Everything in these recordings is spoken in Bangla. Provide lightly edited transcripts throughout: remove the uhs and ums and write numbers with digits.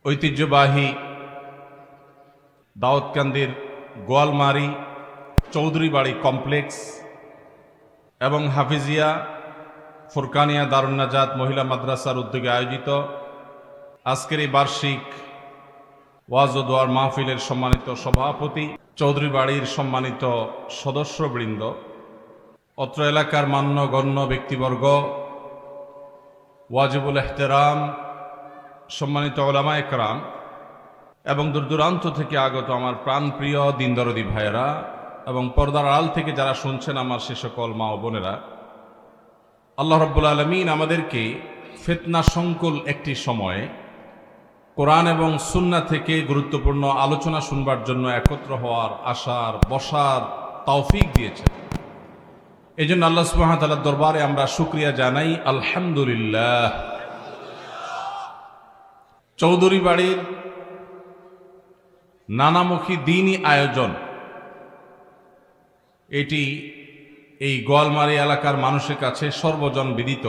ঐতিহ্যবাহী দাউদকান্দির গোয়ালমারি চৌধুরী বাড়ি কমপ্লেক্স এবং হাফিজিয়া ফুরকানিয়া দারুন নাজাত মহিলা মাদ্রাসার উদ্যোগে আয়োজিত আজকের এই বার্ষিক ওয়াজ ও দোয়ার মাহফিলের সম্মানিত সভাপতি, চৌধুরী বাড়ির সম্মানিত সদস্যবৃন্দ, অত্র এলাকার মান্যগণ্য ব্যক্তিবর্গ, ওয়াজিবুল এহতেরাম, সম্মানিত ওলামা একরাম এবং দূর দূরান্ত থেকে আগত আমার প্রাণপ্রিয় দিনদরদি ভাইয়েরা এবং পর্দার আড়াল থেকে যারা শুনছেন আমার সে সকল মা ও বোনেরা, আল্লাহ রাব্বুল আলামিন আমাদেরকে ফিতনা সংকুল একটি সময়ে কোরআন এবং সুন্নাহ থেকে গুরুত্বপূর্ণ আলোচনা শুনবার জন্য একত্র হওয়ার, আসার, বসার তৌফিক দিয়েছেন। এই জন্য আল্লাহ সুবহানাহু ওয়া তাআলার দরবারে আমরা শুকরিয়া জানাই, আলহামদুলিল্লাহ। চৌধুরী বাড়ির নানামুখী দ্বীনি আয়োজন, এটি এই গোয়ালমারি এলাকার মানুষের কাছে সর্বজন বিদিত।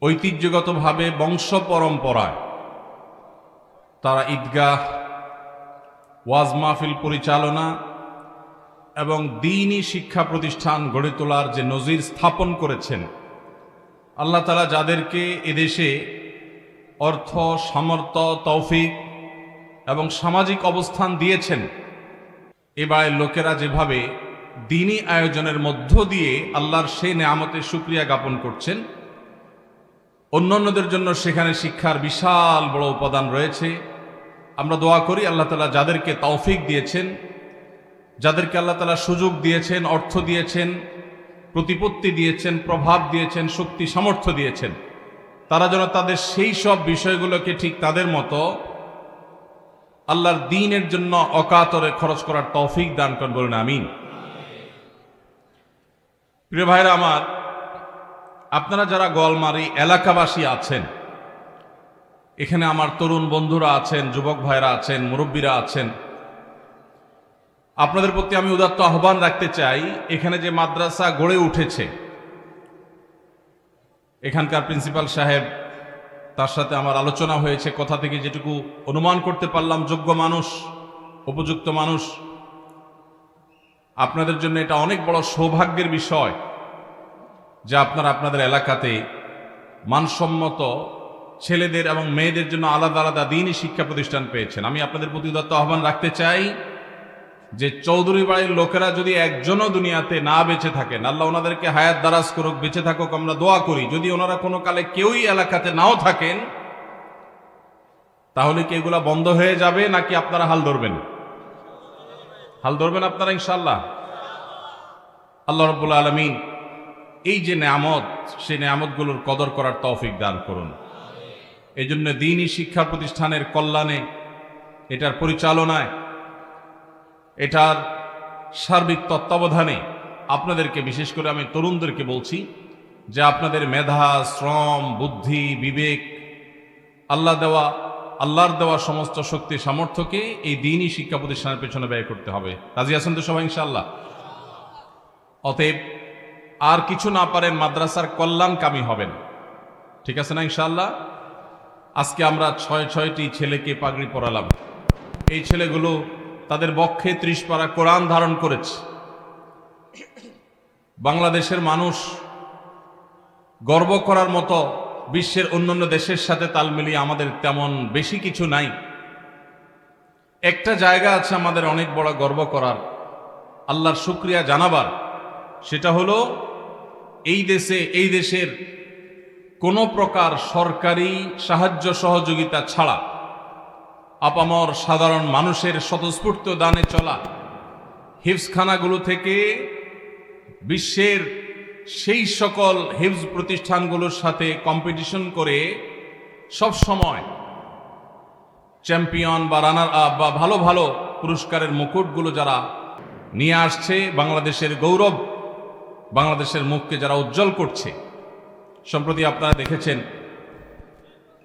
ঐতিহ্যগতভাবে বংশ পরম্পরায় তারা ঈদগাহ, ওয়াজ মাহফিল পরিচালনা এবং দ্বীনি শিক্ষা প্রতিষ্ঠান গড়ে তোলার যে নজির স্থাপন করেছেন, আল্লাহ তাআলা যাদেরকে এদেশে অর্থ, সামর্থ্য, তৌফিক এবং সামাজিক অবস্থান দিয়েছেন, এবারে লোকেরা যেভাবে দ্বীনি আয়োজনের মধ্য দিয়ে আল্লাহর সেই নেয়ামতের শুকরিয়া জ্ঞাপন করছেন, অন্যান্যদের জন্য সেখানে শিক্ষার বিশাল বড় উপাদান রয়েছে। আমরা দোয়া করি আল্লাহ তাআলা যাদেরকে তৌফিক দিয়েছেন, যাদেরকে আল্লাহ তাআলা সুযোগ দিয়েছেন, অর্থ দিয়েছেন, প্রতিপত্তি দিয়েছেন, প্রভাব দিয়েছেন, শক্তি সামর্থ্য দিয়েছেন, তারা যেন তাদের সেই সব বিষয়গুলোকে ঠিক তাদের মতো আল্লাহর দ্বীনের জন্য অকাতরে খরচ করার তৌফিক দান করেন, বলুন আমিন। প্রিয় ভাইরা আমার, আপনারা যারা গোয়ালমারি এলাকাবাসী আছেন, এখানে আমার তরুণ বন্ধুরা আছেন, যুবক ভাইরা আছেন, মুরব্বীরা আছেন, আপনাদের প্রতি আমি উদাত্ত আহ্বান রাখতে চাই। এখানে যে মাদ্রাসা গড়ে উঠেছে, এখানকার প্রিন্সিপাল সাহেব, তার সাথে আমার আলোচনা হয়েছে, কথা থেকে যেটুকু অনুমান করতে পারলাম, যোগ্য মানুষ, উপযুক্ত মানুষ। আপনাদের জন্য এটা অনেক বড় সৌভাগ্যের বিষয় যে আপনারা আপনাদের এলাকাতে মানসম্মত ছেলেদের এবং মেয়েদের জন্য আলাদা আলাদা দ্বীনি শিক্ষা প্রতিষ্ঠান পেয়েছেন। আমি আপনাদের প্রতি উদাত্ত আহ্বান রাখতে চাই যে চৌধুরী বাড়ির লোকেরা যদি একজনও দুনিয়াতে না বেঁচে থাকেন, আল্লাহ ওনাদেরকে হায়াত দারাজ করুক, বেঁচে থাকুক, আমরা দোয়া করি। যদি ওনারা কোনো কালে কেউই এলাকাতে নাও থাকেন, তাহলে কি এগুলা বন্ধ হয়ে যাবে নাকি আপনারা হাল ধরবেন? হাল ধরবেন আপনারা ইনশাআল্লাহ। আল্লাহ রাব্বুল আলামিন এই যে নেয়ামত, সেই নেয়ামতগুলোর কদর করার তৌফিক দান করুন। এই জন্য দ্বীনি শিক্ষা প্রতিষ্ঠানের কল্যাণে, এটার পরিচালনায়, এটার সার্বিক তত্ত্বাবধানে আপনাদেরকে, বিশেষ করে আমি তরুণদেরকে বলছি যে আপনাদের মেধা, শ্রম, বুদ্ধি, বিবেক, আল্লাহর দেওয়া সমস্ত শক্তি সামর্থ্যকে এই দ্বীনি শিক্ষা প্রতিষ্ঠানের পেছনে ব্যয় করতে হবে। রাজি আছেন তো সবাই ইনশাআল্লাহ? অতএব আর কিছু না পারেন, মাদ্রাসার কল্যাণকামী হবেন, ঠিক আছে না ইনশাআল্লাহ? আজকে আমরা ৬টি ছেলেকে পাগড়ি পরালাম। এই ছেলেগুলো তাদের বক্ষে ৩০ পারা কোরআন ধারণ করেছে। বাংলাদেশের মানুষ গর্ব করার মতো বিশ্বের অন্যান্য দেশের সাথে তাল মিলিয়ে আমাদের তেমন বেশি কিছু নাই। একটা জায়গা আছে আমাদের অনেক বড় গর্ব করার, আল্লাহর শুকরিয়া জানাবার, সেটা হলো এই দেশের কোনো প্রকার সরকারি সাহায্য সহযোগিতা ছাড়া আপামর সাধারণ মানুষের স্বতঃস্ফূর্ত দানে চলা হিফজখানাগুলো থেকে বিশ্বের সেই সকল হিফজ প্রতিষ্ঠানগুলোর সাথে কম্পিটিশন করে সব সময় চ্যাম্পিয়ন বা রানার আপ বা ভালো ভালো পুরস্কারের মুকুটগুলো যারা নিয়ে আসছে, বাংলাদেশের গৌরব, বাংলাদেশের মুখকে যারা উজ্জ্বল করছে। সম্প্রতি আপনারা দেখেছেন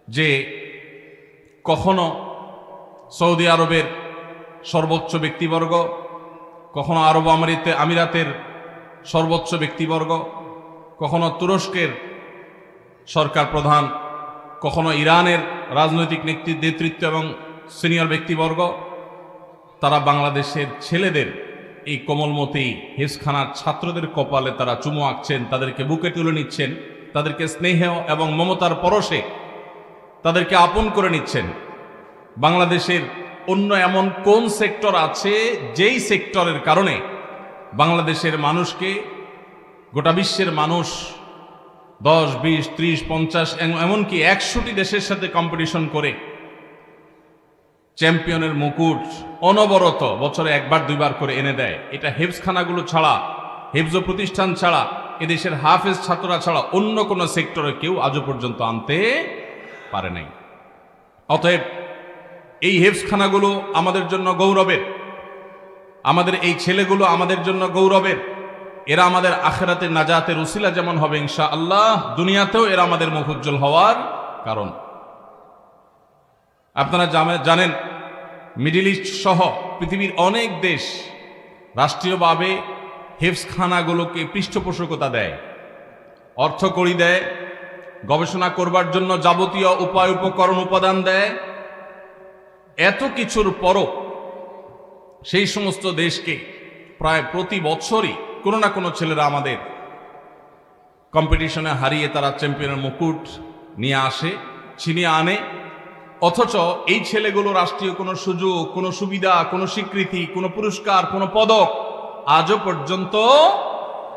যে কখনো সৌদি আরবের সর্বোচ্চ ব্যক্তিবর্গ, কখনো আরব আমিরাতের সর্বোচ্চ ব্যক্তিবর্গ, কখনো তুরস্কের সরকার প্রধান, কখনো ইরানের রাজনৈতিক নেতৃত্ব এবং সিনিয়র ব্যক্তিবর্গ, তারা বাংলাদেশের ছেলেদের এই কোমলমতি হিফজখানার ছাত্রদের কপালে তারা চুমু আঁকছেন, তাদেরকে বুকে তুলে নিচ্ছেন, তাদেরকে স্নেহ এবং মমতার পরশে তাদেরকে আপন করে নিচ্ছেন। বাংলাদেশের অন্য এমন কোন সেক্টর আছে যেই সেক্টরের কারণে বাংলাদেশের মানুষকে গোটা বিশ্বের মানুষ 10, 20, 30, 50 এমনকি 100টি দেশের সাথে কম্পিটিশন করে চ্যাম্পিয়নের মুকুট অনবরত বছরে একবার দুইবার করে এনে দেয়? এটা হিফজখানাগুলো ছাড়া, হিফজ প্রতিষ্ঠান ছাড়া, এদেশের হাফেজ ছাত্ররা ছাড়া অন্য কোনো সেক্টরে কেউ আজও পর্যন্ত আনতে পারে নাই। অতএব এই হিফজখানাগুলো আমাদের জন্য গৌরবের, আমাদের এই ছেলেগুলো আমাদের জন্য গৌরবের। এরা আমাদের আখিরাতের নাজাতের উসিলা যেমন হবে ইনশাআল্লাহ, দুনিয়াতেও এরা আমাদের মুখ উজ্জ্বল হওয়ার কারণ। আপনারা জানেন মিডল ইস্ট সহ পৃথিবীর অনেক দেশ রাষ্ট্রীয়ভাবে হিফজখানাগুলোকে পৃষ্ঠপোষকতা দেয়, অর্থ কড়ি দেয়, গবেষণা করবার জন্য যাবতীয় উপায় উপকরণ উপাদান দেয়। এত কিছুর পরও সেই সমস্ত দেশকে প্রায় প্রতি বছরই কোনো না কোনো ছেলেরা আমাদের কম্পিটিশনে হারিয়ে তারা চ্যাম্পিয়নের মুকুট নিয়ে আসে, ছিনিয়ে আনে। অথচ এই ছেলেগুলো রাষ্ট্রীয় কোনো সুযোগ, কোনো সুবিধা, কোনো স্বীকৃতি, কোনো পুরস্কার, কোনো পদক আজও পর্যন্ত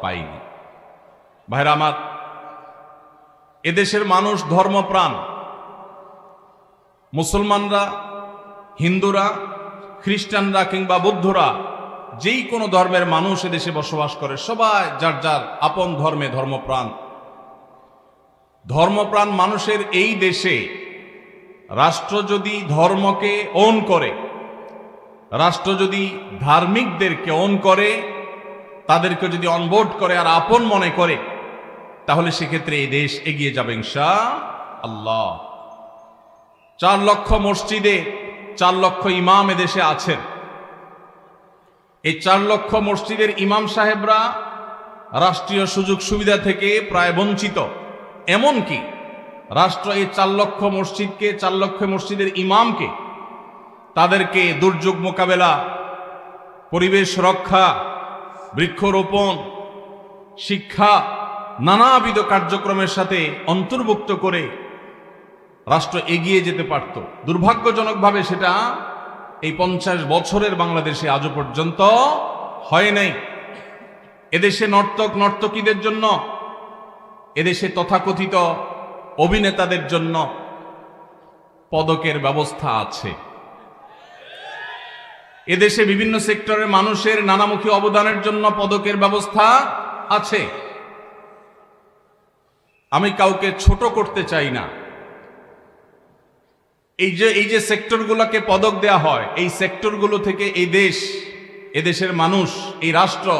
পায়নি। ভাইরা আমার, এদেশের মানুষ ধর্মপ্রাণ। মুসলমানরা, হিন্দুরা, খ্রিস্টানরা কিংবা বৌদ্ধরা, যেই কোনো ধর্মের মানুষ এদেশে বসবাস করে, সবাই যার যার আপন ধর্মে ধর্মপ্রাণ। ধর্মপ্রাণ মানুষের এই দেশে রাষ্ট্র যদি ধর্মকে ওন করে, রাষ্ট্র যদি ধার্মিকদেরকে ওন করে, তাদেরকে যদি অনবোর্ড করে আর আপন মনে করে, তাহলে সেক্ষেত্রে এই দেশ এগিয়ে যাবে ইনশাআল্লাহ। 4 লক্ষ মসজিদে 4 লক্ষ ইমাম এদেশে আছেন। এই 4 লক্ষ মসজিদের ইমাম সাহেবরা রাষ্ট্রীয় সুযোগ সুবিধা থেকে প্রায় বঞ্চিত। এমনকি রাষ্ট্র এই 4 লক্ষ মসজিদকে, 4 লক্ষ মসজিদের ইমামকে তাদেরকে দুর্যোগ মোকাবেলা, পরিবেশ রক্ষা, বৃক্ষরোপণ, শিক্ষা, নানাবিধ কার্যক্রমের সাথে অন্তর্ভুক্ত করে রাষ্ট্র এগিয়ে যেতে পারত। দুর্ভাগ্যজনকভাবে সেটা এই 50 বছরের বাংলাদেশে আজও পর্যন্ত হয় নাই। এদেশে নর্তক নর্তকীদের জন্য, এদেশে তথাকথিত অভিনেতাদের জন্য পদকের ব্যবস্থা আছে। এদেশে বিভিন্ন সেক্টরের মানুষের নানামুখী অবদানের জন্য পদকের ব্যবস্থা আছে। আমি কাউকে ছোট করতে চাই না। এই যে সেক্টরগুলোকে পদক দেয়া হয়, এই সেক্টরগুলো থেকে এই দেশ, এদেশের মানুষ, এই রাষ্ট্র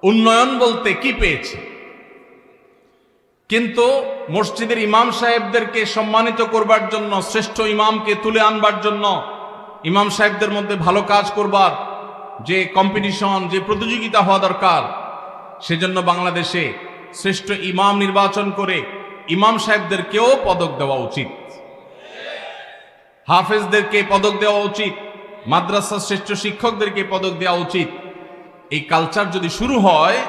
উন্নয়ন বলতে কি পেয়েছে? কিন্তু মসজিদের ইমাম সাহেবদেরকে সম্মানিত করবার জন্য, শ্রেষ্ঠ ইমামকে তুলে আনবার জন্য, ইমাম সাহেবদের মধ্যে ভালো কাজ করবার যে কম্পিটিশন, যে প্রতিযোগিতা হওয়া দরকার, সেজন্য বাংলাদেশে শ্রেষ্ঠ ইমাম নির্বাচন করে ইমাম সাহেবদেরকেও পদক দেওয়া উচিত, হাফেজদেরকে পদক দেওয়া উচিত, মাদ্রাসার শ্রেষ্ঠ শিক্ষকদেরকে পদক দেওয়া উচিত। এই কালচার যদি শুরু হয়,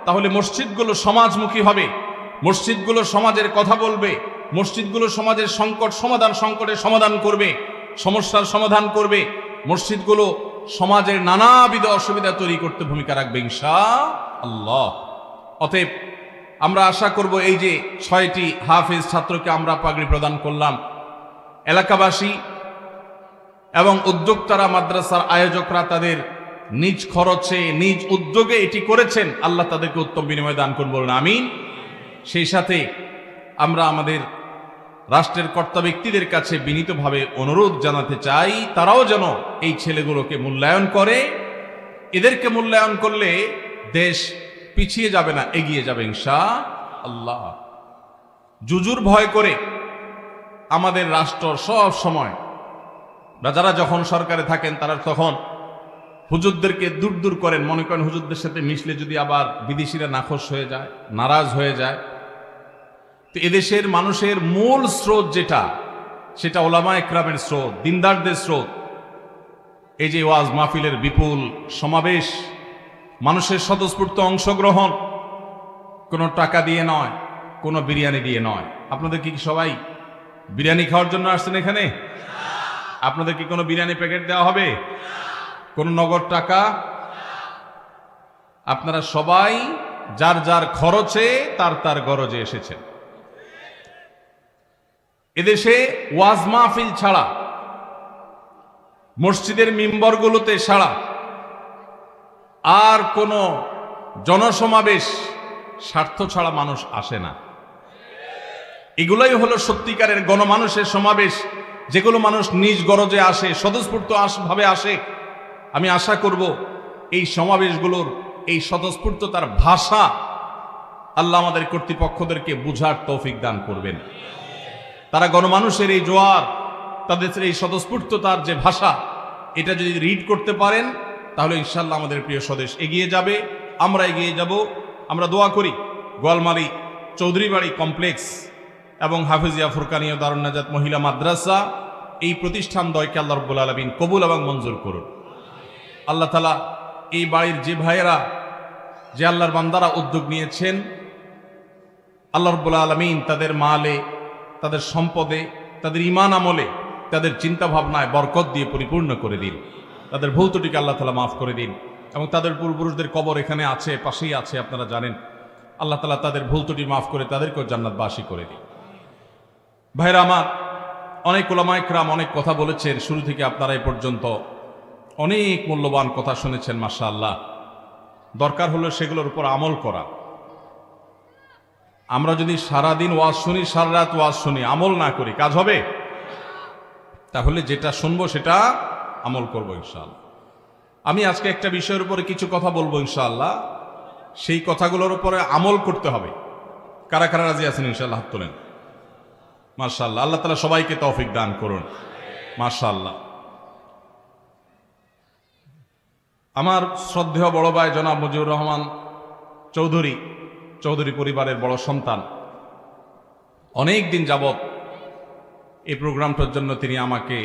তাহলে মসজিদগুলো সমাজমুখী হবে, মসজিদগুলো সমাজের কথা বলবে, মসজিদগুলো সমাজের সংকটের সমাধান করবে, সমস্যার সমাধান করবে। মসজিদগুলো সমাজের নানাবিধ অসুবিধা তৈরি করতে ভূমিকা রাখবে ইনশাআল্লাহ। অতএব আমরা আশা করব, এই যে 6টি হাফেজ ছাত্রকে আমরা পাগড়ি প্রদান করলাম, এলাকাবাসী এবং উদ্যোক্তারা, মাদ্রাসার আয়োজকরা তাদের নিজ খরচে, নিজ উদ্যোগে এটি করেছেন। আল্লাহ তাদেরকে উত্তম বিনিময় দান করুন, বলুন আমিন। সেই সাথে আমরা আমাদের রাষ্ট্রের কর্তা ব্যক্তিদের কাছে বিনীতভাবে অনুরোধ জানাতে চাই, তারাও যেন এই ছেলেগুলোকে মূল্যায়ন করে। এদেরকে মূল্যায়ন করলে দেশ পিছিয়ে যাবে না, এগিয়ে যাবে ইনশাআল্লাহ। জুজুর ভয় করে আমাদের রাষ্ট্র সব সময়, যারা যখন সরকারে থাকেন তারা তখন হুজুরদেরকে দূর দূর করেন, মনে করেন হুজুরদের সাথে মিশলে যদি আবার বিদেশিরা নাখোশ হয়ে যায়, নারাজ হয়ে যায়। তো এদেশের মানুষের মূল স্রোত যেটা, সেটা ওলামা একরামের স্রোত, দিনদারদের স্রোত। এই যে ওয়াজ মাহফিলের বিপুল সমাবেশ, মানুষের স্বতঃস্ফূর্ত অংশগ্রহণ, কোনো টাকা দিয়ে নয়, কোনো বিরিয়ানি দিয়ে নয়। আপনাদের কি সবাই বিরিয়ানি খাওয়ার জন্য আসছেন এখানে? আপনাদের কি কোনো বিরিয়ানি প্যাকেট দেওয়া হবে? কোনো নগদ টাকা? আপনারা সবাই যার যার খরচে তার তার গরজে এসেছেন। এদেশে ওয়াজ মাহফিল ছাড়া, মসজিদের মিম্বরগুলোতে ছাড়া আর কোনো জনসমাবেশ স্বার্থ ছাড়া মানুষ আসে না। এগুলোই হলো সত্যিকারের গণমানুষের সমাবেশ, যেগুলো মানুষ নিজ গরজে আসে, স্বতঃস্ফূর্ত ভাবে আসে। আমি আশা করব এই সমাবেশগুলোর এই স্বতঃস্ফূর্ততার ভাষা আল্লাহ আমাদের কর্তৃপক্ষদেরকে বুঝার তৌফিক দান করবেন। তারা গণমানুষের এই জোয়ার, তাদের এই স্বতঃস্ফূর্ততার যে ভাষা, এটা যদি রিড করতে পারেন তাহলে ইনশাল্লাহ আমাদের প্রিয় স্বদেশ এগিয়ে যাবে, আমরা এগিয়ে যাব। আমরা দোয়া করি গোয়ালমারি চৌধুরী বাড়ি কমপ্লেক্স এবং হাফিজিয়া ফুরকানিয়া দারুন নাজাত মহিলা মাদ্রাসা, এই প্রতিষ্ঠান দয়কে আল্লাহ রাব্বুল আলামিন কবুল এবং মঞ্জুর করুন। আল্লাহ তাআলা এই বাড়ির যে ভাইয়েরা, যে আল্লাহর বান্দারা উদ্যোগ নিয়েছেন, আল্লাহ রাব্বুল আলামিন তাদের মালে, তাদের সম্পদে, তাদের ঈমান আমলে, তাদের চিন্তা ভাবনায় বরকত দিয়ে পরিপূর্ণ করে দিন। তাদের ভুল ত্রুটিকে আল্লাহ তাআলা মাফ করে দিন। এবং তাদের পূর্বপুরুষদের কবর এখানে আছে, পাশেই আছে, আপনারা জানেন। আল্লাহ তাআলা তাদের ভুল ত্রুটি মাফ করে তাদেরকেও জান্নাতবাসী করে দিন। ভাইরা আমার, অনেক উলামা ইকরাম অনেক কথা বলেছেন, শুরু থেকে আপনারা এ পর্যন্ত অনেক মূল্যবান কথা শুনেছেন। মাশাআল্লাহ। দরকার হলো সেগুলোর উপর আমল করা। আমরা যদি সারাদিন ওয়াজ শুনি, সারা রাত ওয়াজ শুনি, আমল না করি, কাজ হবে? তাহলে যেটা শুনবো সেটা আমল করবো ইনশাআল্লাহ। আমি আজকে একটা বিষয়ের উপরে কিছু কথা বলবো ইনশাআল্লাহ, সেই কথাগুলোর উপরে আমল করতে হবে। কারা কারা রাজি আছেন ইনশাআল্লাহ? হাত তোলেন। মাশাআল্লাহ। আল্লাহ তাআলা সবাইকে তৌফিক দান করুন। মাশাআল্লাহ। আমার শ্রদ্ধেয় বড় ভাই জনাব মুজিবুর রহমান চৌধুরী, চৌধুরী পরিবারের বড় সন্তান, অনেক দিন যাবৎ এই প্রোগ্রামটার জন্য তিনি আমাকে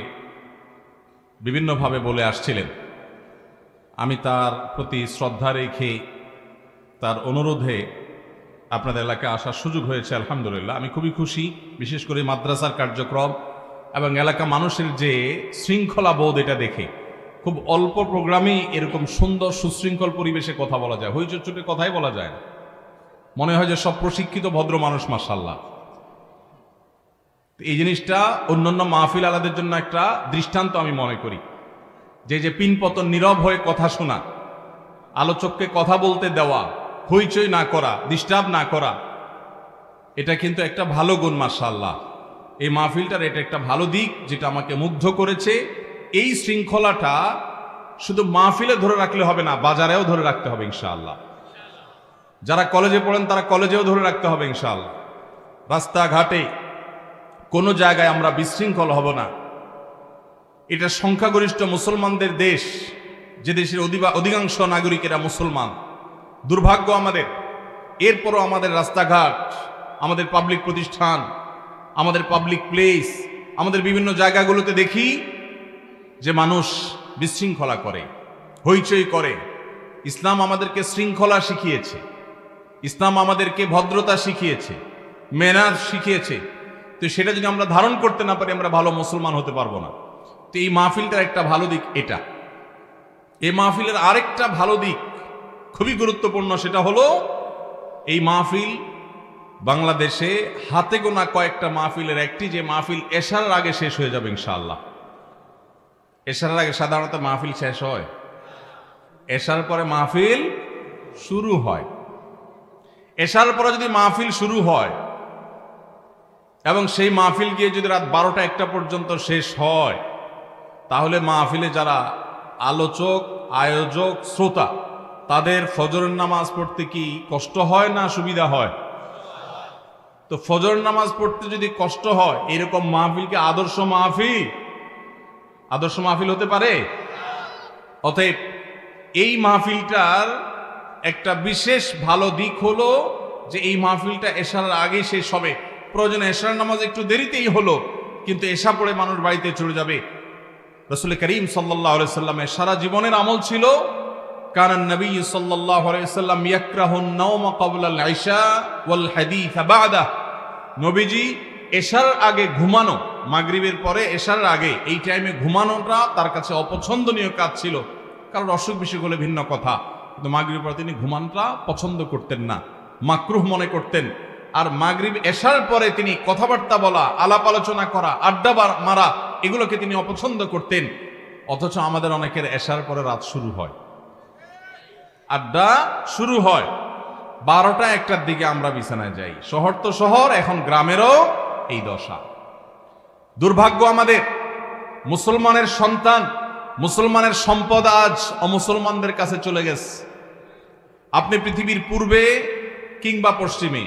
বিভিন্নভাবে বলে আসছিলেন। আমি তার প্রতি শ্রদ্ধা রেখে, তার অনুরোধে আপনাদের এলাকায় আসার সুযোগ হয়েছে। আলহামদুলিল্লাহ, আমি খুবই খুশি। বিশেষ করে মাদ্রাসার কার্যক্রম এবং এলাকা মানুষের যে শৃঙ্খলা বোধ, এটা দেখে। খুব অল্প প্রোগ্রামেই এরকম সুন্দর সুশৃঙ্খল পরিবেশে কথা বলা যায়, হইচই কথাই বলা যায় না। মনে হয় যে সব প্রশিক্ষিত ভদ্র মানুষ। মাশাআল্লাহ। এই জিনিসটা অন্যান্য মাহফিল আলাদের জন্য একটা দৃষ্টান্ত আমি মনে করি। যে পিনপতন, নীরব হয়ে কথা শোনা, আলোচককে কথা বলতে দেওয়া, হইচই না করা, ডিস্টার্ব না করা, এটা কিন্তু একটা ভালো গুণ। মাশাআল্লাহ। এই মাহফিলটার এটা একটা ভালো দিক, যেটা আমাকে মুগ্ধ করেছে। এই শৃঙ্খলাটা শুধু মাহফিলে ধরে রাখলে হবে না, বাজারেও ধরে রাখতে হবে ইনশাআল্লাহ। যারা কলেজে পড়েন তারা কলেজেও ধরে রাখতে হবে ইনশাআল্লাহ। রাস্তাঘাটে কোনো জায়গায় আমরা বিশৃঙ্খল হব না। এটা সংখ্যাগরিষ্ঠ মুসলমানদের দেশ, যে দেশের অধিকাংশ নাগরিকেরা মুসলমান। দুর্ভাগ্য আমাদের, এরপরও আমাদের রাস্তাঘাট, আমাদের পাবলিক প্রতিষ্ঠান, আমাদের পাবলিক প্লেস, আমাদের বিভিন্ন জায়গাগুলোতে দেখি যে মানুষ বিশৃঙ্খলা করে, হইচই করে। ইসলাম আমাদেরকে শৃঙ্খলা শিখিয়েছে, ইসলাম আমাদেরকে ভদ্রতা শিখিয়েছে, ম্যানার শিখিয়েছে। তো সেটা যদি আমরা ধারণ করতে না পারি, আমরা ভালো মুসলমান হতে পারবো না। তো এই মাহফিলটার একটা ভালো দিক এটা। এই মাহফিলের আরেকটা ভালো দিক খুবই গুরুত্বপূর্ণ, সেটা হলো এই মাহফিল বাংলাদেশে হাতে গোনা কয়েকটা মাহফিলের একটি, যে মাহফিল এশার আগে শেষ হয়ে যাবে ইনশাআল্লাহ। এশার আগে সাধারণত মাহফিল শেষ হয়, এশার পরে মাহফিল শুরু হয়। এশার পরে যদি মাহফিল শুরু হয় এবং সেই মাহফিল গিয়ে যদি রাত 12টা-1টা পর্যন্ত শেষ হয়, তাহলে মাহফিলে যারা আলোচক, আয়োজক, শ্রোতা, তাদের ফজরের নামাজ পড়তে কি কষ্ট হয় না সুবিধা হয়? তো ফজরের নামাজ পড়তে যদি কষ্ট হয়, এরকম মাহফিলকে আদর্শ মাহফিল হতে পারে? অতএব এই মাহফিলটার একটা বিশেষ ভালো দিক হলো যে এই মাহফিলটা এশার আগে শেষ হবে। প্রয়োজনে এশার নামাজ একটু দেরিতেই হলো, কিন্তু এশা পড়ে মানুষ বাড়িতে চলে যাবে। রাসূল করিম সাল্লাল্লাহু আলাইহি সাল্লামের সারা জীবনের আমল ছিল, কানান নবী সাল্লাল্লাহু আলাইহি সাল্লাম ইয়াকরাহুন নাওমা ক্বাবলা আল ইশা ওয়াল হাদিস বা'দা। নবীজি এশার আগে ঘুমানো, মাগরিবের পরে এশার আগে এই টাইমে ঘুমানোটা তার কাছে অপছন্দনীয় কাজ ছিল। কারণ অসুখ বিসুখ হলে ভিন্ন কথা, কিন্তু মাগরিবের পরে তিনি ঘুমানোটা পছন্দ করতেন না, মাকরুহ মনে করতেন। আর মাগরিব এশার পরে তিনি কথাবার্তা বলা, আলাপ আলোচনা করা, আড্ডা মারা, এগুলোকে তিনি অপছন্দ করতেন। অথচ আমাদের অনেকের এশার পরে রাত শুরু হয়, আড্ডা শুরু হয়, 12টা 1টার দিকে আমরা বিছানায় যাই। শহর তো শহর, এখন গ্রামেরও এই দশা। দুর্ভাগ্য আমাদের, মুসলমানের সন্তান, মুসলমানের সম্পদ আজ অমুসলমানদের কাছে চলে গেছে। আপনি পৃথিবীর পূর্বে কিংবা পশ্চিমে,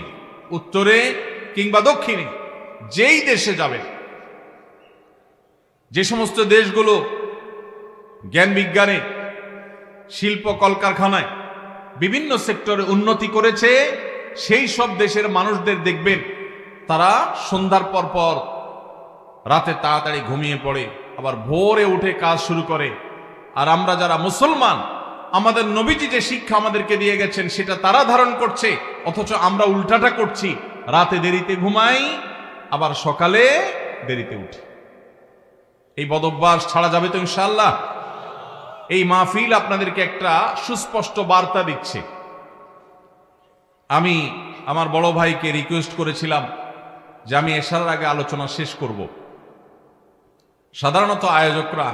উত্তরে কিংবা দক্ষিণে, যেই দেশে যাবেন, যে সমস্ত দেশগুলো জ্ঞান বিজ্ঞানে, শিল্প কলকারখানায়, বিভিন্ন সেক্টরে উন্নতি করেছে, সেই সব দেশের মানুষদের দেখবেন তারা সন্ধ্যার পর পর রাতে তাড়াতাড়ি ঘুমিয়ে পড়ে, আবার ভোরে উঠে কাজ শুরু করে। আর আমরা যারা মুসলমান, আমাদের নবীজি যে শিক্ষা আমাদেরকে দিয়ে গেছেন সেটা তারা ধারণ করছে, অথচ আমরা উল্টাটা করছি। রাতে দেরিতে ঘুমাই, আবার সকালে দেরিতে উঠি। এই বদভ্যাস ছাড়া যাবে তো ইনশাআল্লাহ? এই মাহফিল আপনাদেরকে একটা সুস্পষ্ট বার্তা দিচ্ছে। আমি আমার বড় ভাইকে রিকোয়েস্ট করেছিলাম যে আমি এশার আগে আলোচনা শেষ করব। সাধারণত আয়োজকরা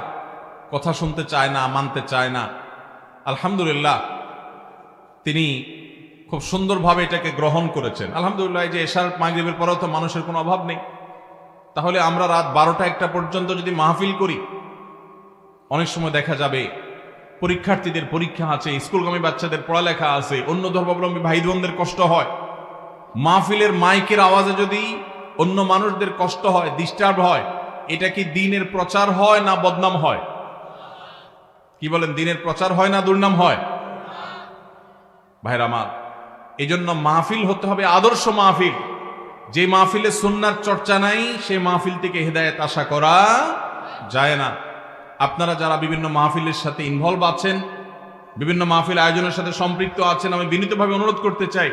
কথা শুনতে চায় না, মানতে চায় না। আলহামদুলিল্লাহ তিনি খুব সুন্দরভাবে এটাকে গ্রহণ করেছেন। আলহামদুলিল্লাহ, এই যে এশার মাগরিবের পরেও তো মানুষের কোনো অভাব নেই, তাহলে আমরা রাত 12টা 1টা পর্যন্ত যদি মাহফিল করি, অনেক সময় দেখা যাবে পরীক্ষার্থীদের পরীক্ষা আছে, স্কুলগামী বাচ্চাদের পড়ালেখা আছে, অন্য ধর্মাবলম্বী ভাই বোনদের কষ্ট হয়। মাহফিলের মাইকের আওয়াজে যদি অন্য মানুষদের কষ্ট হয়, ডিস্টার্ব হয়, এটা কি দ্বীনের প্রচার হয় না বদনাম হয়? কি বলেন, দ্বীনের প্রচার হয় না দুর্নাম হয়? ভাইরা আমার, এই জন্য মাহফিল হতে হবে আদর্শ মাহফিল। যে মাহফিলে সুন্নার চর্চা নাই, সেই মাহফিল থেকে হেদায়েত আশা করা যায় না। আপনারা যারা বিভিন্ন মাহফিলের সাথে ইনভলভ আছেন, বিভিন্ন মাহফিল আয়োজনের সাথে সম্পৃক্ত আছেন, আমি বিনীতভাবে অনুরোধ করতে চাই,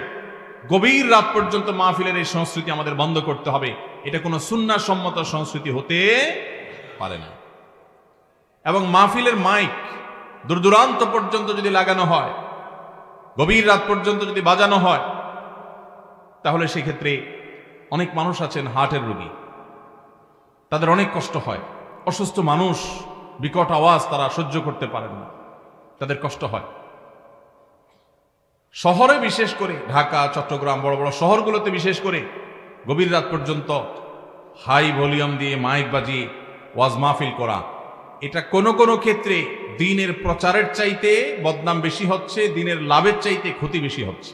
গভীর রাত পর্যন্ত মাহফিলের এই সংস্কৃতি আমাদের বন্ধ করতে হবে। এটা কোনো সুন্নাহ সম্মত সংস্কৃতি হতে পারে না। এবং মাহফিলের মাইক দূর দূরান্ত পর্যন্ত যদি লাগানো হয়, গভীর রাত পর্যন্ত যদি বাজানো হয়, তাহলে সেক্ষেত্রে অনেক মানুষ আছেন হার্টের রোগী, তাদের অনেক কষ্ট হয়। অসুস্থ মানুষ বিকট আওয়াজ তারা সহ্য করতে পারেন না, তাদের কষ্ট হয়। শহরে বিশেষ করে ঢাকা, চট্টগ্রাম, বড় বড় শহরগুলোতে বিশেষ করে গভীর রাত পর্যন্ত হাই ভলিউম দিয়ে মাইক বাজিয়ে ওয়াজ মাহফিল করা, এটা কোনো কোনো ক্ষেত্রে দ্বীনের প্রচারের চাইতে বদনাম বেশি হচ্ছে, দ্বীনের লাভের চাইতে ক্ষতি বেশি হচ্ছে।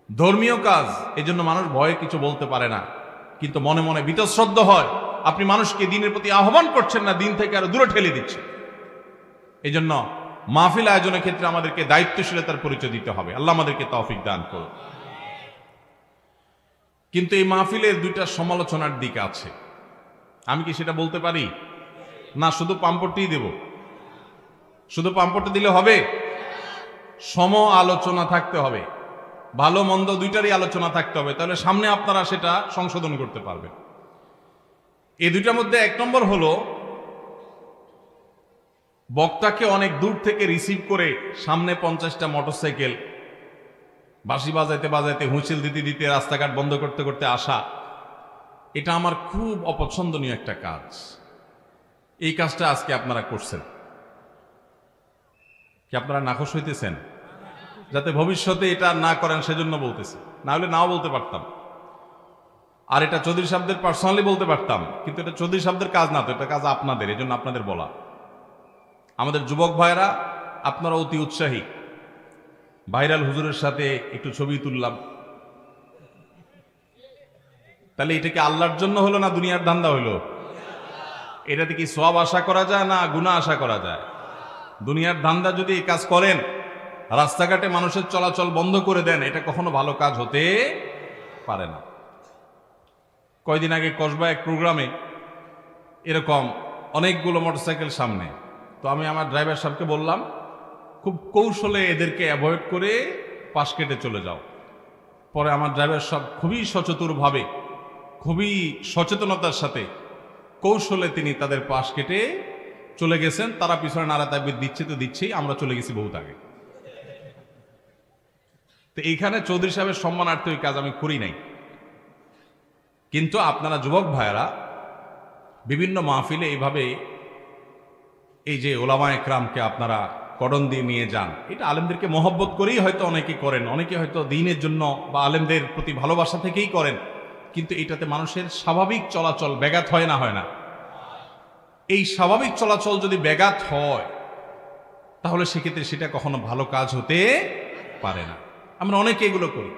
ধর্মীয় কাজ, এজন্য মানুষ ভয়ে কিছু বলতে পারে না, কিন্তু মনে মনে বীতশ্রদ্ধ হয়। আপনি মানুষকে দ্বীনের প্রতি আহ্বান করছেন না, দ্বীন থেকে আরো দূরে ঠেলে দিচ্ছেন। এই জন্য মাহফিল আয়োজনের ক্ষেত্রে আমাদেরকে দায়িত্বশীলতার পরিচয় দিতে হবে। আল্লাহ আমাদেরকে তৌফিক দান করুন। কিন্তু এই মাহফিলের দুইটা সমালোচনার দিক আছে, আমি কি সেটা বলতে পারি? না শুধু পাম্পটি দেব? শুধু পাম্পটি দিলে হবে? সম আলোচনা থাকতে হবে, ভালো মন্দ দুইটারই আলোচনা থাকতে হবে, তাহলে সামনে আপনারা সেটা সংশোধন করতে পারবেন। এই দুইটার মধ্যে 1 নম্বর হলো, বক্তাকে অনেক দূর থেকে রিসিভ করে সামনে 50টা মোটরসাইকেল বাঁশি বাজাইতে বাজাইতে, হুঁচিল দিতে দিতে, রাস্তাঘাট বন্ধ করতে করতে আসা, এটা আমার খুব অপছন্দনীয় একটা কাজ। এই কাজটা আজকে আপনারা করছেন, কি আপনারা নাখোশ হইতেছেন? যাতে ভবিষ্যতে এটা না করেন সেজন্য বলতেছি, না হলে নাও বলতে পারতাম। আর এটা চৌধুরী সাহেবদের পার্সোনালি বলতে পারতাম, কিন্তু এটা চৌধুরী সাহেবদের কাজ না, তো এটা কাজ আপনাদের, এই জন্য আপনাদের বলা। আমাদের যুবক ভাইরা আপনারা অতি উৎসাহী, ভাইরাল হুজুরের সাথে একটু ছবি তুললাম, তাহলে এটা কি আল্লাহর জন্য হলো না দুনিয়ার ধান্দা হলো? এটাতে কি সওয়াব আশা করা যায় না গুনাহ আশা করা যায়? দুনিয়ার ধান্দা যদি এই কাজ করেন, রাস্তাঘাটে মানুষের চলাচল বন্ধ করে দেন, এটা কখনো ভালো কাজ হতে পারে না। কয়দিন আগে কসবা এক প্রোগ্রামে এরকম অনেকগুলো মোটরসাইকেল সামনে, তো আমি আমার ড্রাইভার সাহেবকে বললাম খুব কৌশলে এদেরকে অ্যাভয়েড করে পাশ কেটে চলে যাও। পরে আমার ড্রাইভার সাহেব খুবই সচেতনভাবে, খুবই সচেতনতার সাথে কৌশলে তিনি তাদের পাশ কেটে চলে গেছেন। তারা পিছনে নাড়া তাকবীর দিচ্ছে তো দিচ্ছেই, আমরা চলে গেছি বহুত আগে। তো এইখানে চৌধুরী সাহেবের সম্মানার্থে ওই কাজ আমি করি নাই। কিন্তু আপনারা যুবক ভাইয়েরা বিভিন্ন মাহফিলে এইভাবে এই যে ওলামা একরামকে আপনারা কডন দিয়ে নিয়ে যান, এটা আলেমদেরকে মহব্বত করেই হয়তো অনেকে করেন, অনেকে হয়তো দ্বীনের জন্য বা আলেমদের প্রতি ভালোবাসা থেকেই করেন, কিন্তু এটাতে মানুষের স্বাভাবিক চলাচল ব্যাঘাত হয় না? হয় না? এই স্বাভাবিক চলাচল যদি ব্যাঘাত হয় তাহলে সেক্ষেত্রে সেটা কখনো ভালো কাজ হতে পারে না। আমরা অনেকে এগুলো করি,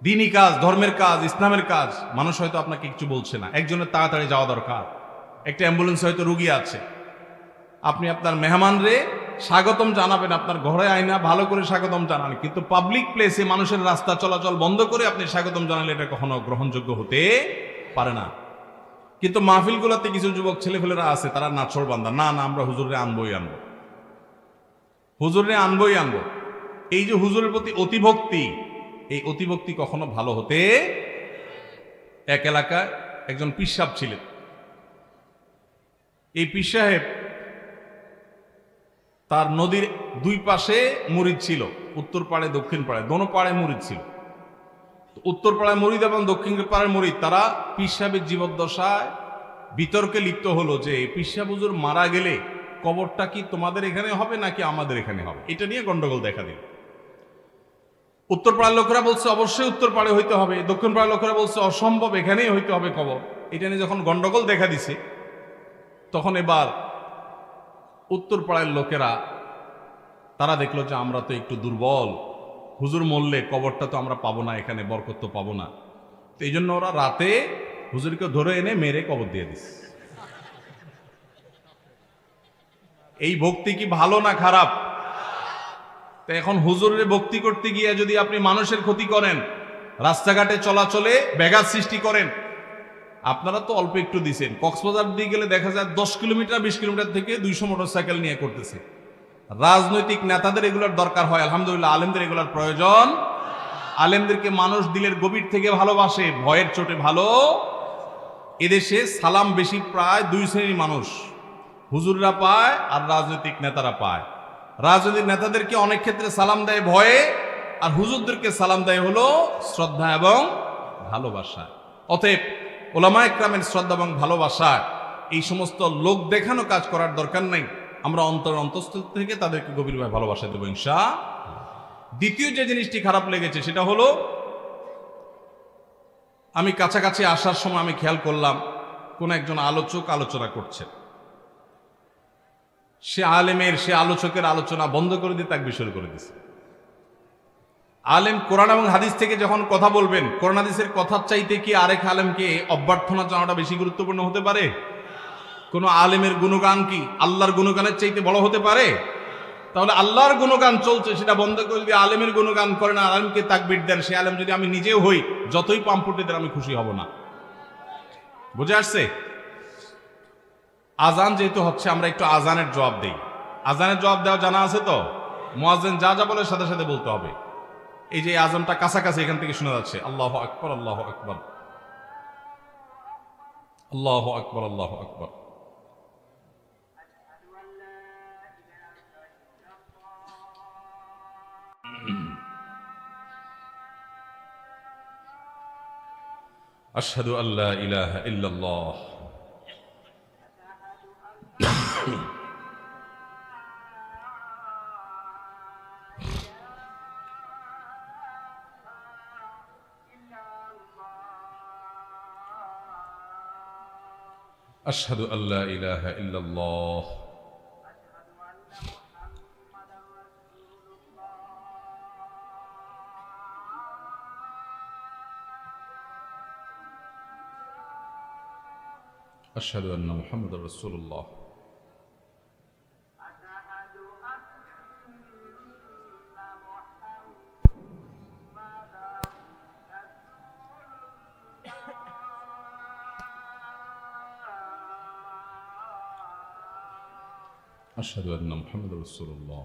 দ্বীনি কাজ, ধর্মের কাজ, ইসলামের কাজ। মানুষ হয়তো আপনাকে কিছু বলছে না, একজনের তাড়াতাড়ি যাওয়া দরকার, একটা অ্যাম্বুলেন্স হয়তো রুগী আছে, আপনি আপনার মেহমানরে স্বাগতম জানাবেন, আপনার ঘরে আয়না ভালো করে স্বাগতম জানান, কিন্তু পাবলিক প্লেসে মানুষের রাস্তা চলাচল বন্ধ করে আপনি স্বাগতম জানালে এটা কখনো গ্রহণযোগ্য হতে পারে না। কিন্তু মাহফিলগুলোতে কিছু যুবক ছেলেফেলেরা আছে, তারা নাচর বান্দা, না না আমরা হুজুরে আনবই আনবো, হুজুরে আনবই আনবো। এই যে হুজুরের প্রতি অতিভক্তি, এই অতিভক্তি কখনো ভালো হতে। এক এলাকায় একজন পীর সাহেব ছিলেন। এই পীর সাহেব তার নদীর দুই পাশে মুরিদ ছিল, উত্তর পাড়ে দক্ষিণ পাড়ে, দোনো পাড়ে মুরিদ ছিল। উত্তর পাড়ায় মুরিদ এবং দক্ষিণ পাড়ায় মুরিদ, তারা পীর সাহেবের জীবদ্দশায় বিতর্কে লিপ্ত হলো যে পীর সাহেব হুজুর মারা গেলে কবরটা কি তোমাদের এখানে হবে নাকি আমাদের এখানে হবে, এটা নিয়ে গন্ডগোল দেখা দিল। উত্তর পাড়ার লোকেরা বলছে অবশ্যই উত্তর পাড়ে হইতে হবে, দক্ষিণ পাড়ার লোকেরা বলছে অসম্ভব, এখানেই হইতে হবে কবর। এটা নিয়ে যখন গন্ডগোল দেখা দিছে, তখন এবার উত্তর পাড়ার লোকেরা তারা দেখলো যে আমরা তো একটু দুর্বল, হুজুর মরলে কবরটা তো আমরা পাবো না, এখানে বরকত তো পাবো না। তো এই জন্য ওরা রাতে হুজুরকে ধরে এনে মেরে কবর দিয়ে দিছে। এই ভক্তি কি ভালো না খারাপ? তো এখন হুজুরের ভক্তি করতে গিয়ে যদি আপনি মানুষের ক্ষতি করেন, রাস্তাঘাটে চলাচলে ব্যাঘাত সৃষ্টি করেন, আপনারা তো অল্প একটু দিছেন, কক্সবাজার দিয়ে গেলে দেখা যায় 10 কিলোমিটার 20 কিলোমিটার থেকে 200 মোটরসাইকেল নিয়ে করতেছে। রাজনৈতিক নেতাদের এগুলোর দরকার হয়, আলহামদুলিল্লাহ আলেমদের এগুলোর প্রয়োজন। আলেমদেরকে মানুষ দিলের গভীর থেকে ভালোবাসে, ভয়ের চোটে ভালো। এদেশে সালাম বেশি প্রায় 2 শ্রেণীর মানুষ, হুজুররা পায় আর রাজনৈতিক নেতারা পায়। রাজনৈতিক নেতাদেরকে অনেক ক্ষেত্রে সালাম দেয় ভয়ে, আর হুজুরদেরকে সালাম দেয় হলো শ্রদ্ধা এবং ভালোবাসা। অতএব ওলামা একরামের শ্রদ্ধা এবং ভালোবাসা, এই সমস্ত লোক দেখানো কাজ করার দরকার নাই। আমরা অন্তঃস্থল থেকে তাদেরকে গভীরভাবে ভালোবাসা দেবো ইনশাআল্লাহ। দ্বিতীয় যে জিনিসটি খারাপ লেগেছে সেটা হলো, আমি কাছাকাছি আসার সময় আমি খেয়াল করলাম কোন একজন আলোচক আলোচনা করছে, সে আলোচকের আলোচনা বন্ধ করে দিয়ে তাকবীর শুরু করে দিছে। আলেম কোরআন এবং হাদিস থেকে যখন কথা বলবেন, কোরআন হাদিসের কথার চাইতে কি আরেক আলেমকে অভ্যর্থনা জানাটা বেশি গুরুত্বপূর্ণ হতে পারে? কোন আলেমের গুণগান কি আল্লাহর গুণগানের চাইতে বড় হতে পারে? তাহলে আল্লাহর গুণগান চলছে, সেটা বন্ধ করে যদি আলেমের গুণগান করেন, আলেমকে তাকবীর দেন, সে আলেম যদি আমি নিজেও হই, যতই পাম্পুটে দেন আমি খুশি হব না। বুঝে আসছে? আজান যেহেতু হচ্ছে, আমরা একটু আজানের জবাব দেই। আজানের জবাব দেওয়া জানা আছে তো? মুয়াজ্জিন যা যা বলে সাথে সাথে বলতে হবে। এই যে আজানটা কাছাকাছি এখান থেকে শোনা যাচ্ছে, আল্লাহু আকবার আল্লাহু আকবার আল্লাহু আকবার আল্লাহু আকবার। আশহাদু আল্লা ইলাহা ইল্লাল্লাহ। আশহাদু আল্লা ইলাহা ইল্লাল্লাহ। আশহাদু আন্না মুহাম্মাদুর রাসূলুল্লাহ। আশহাদু আন্না মুহাম্মাদুর রাসূলুল্লাহ।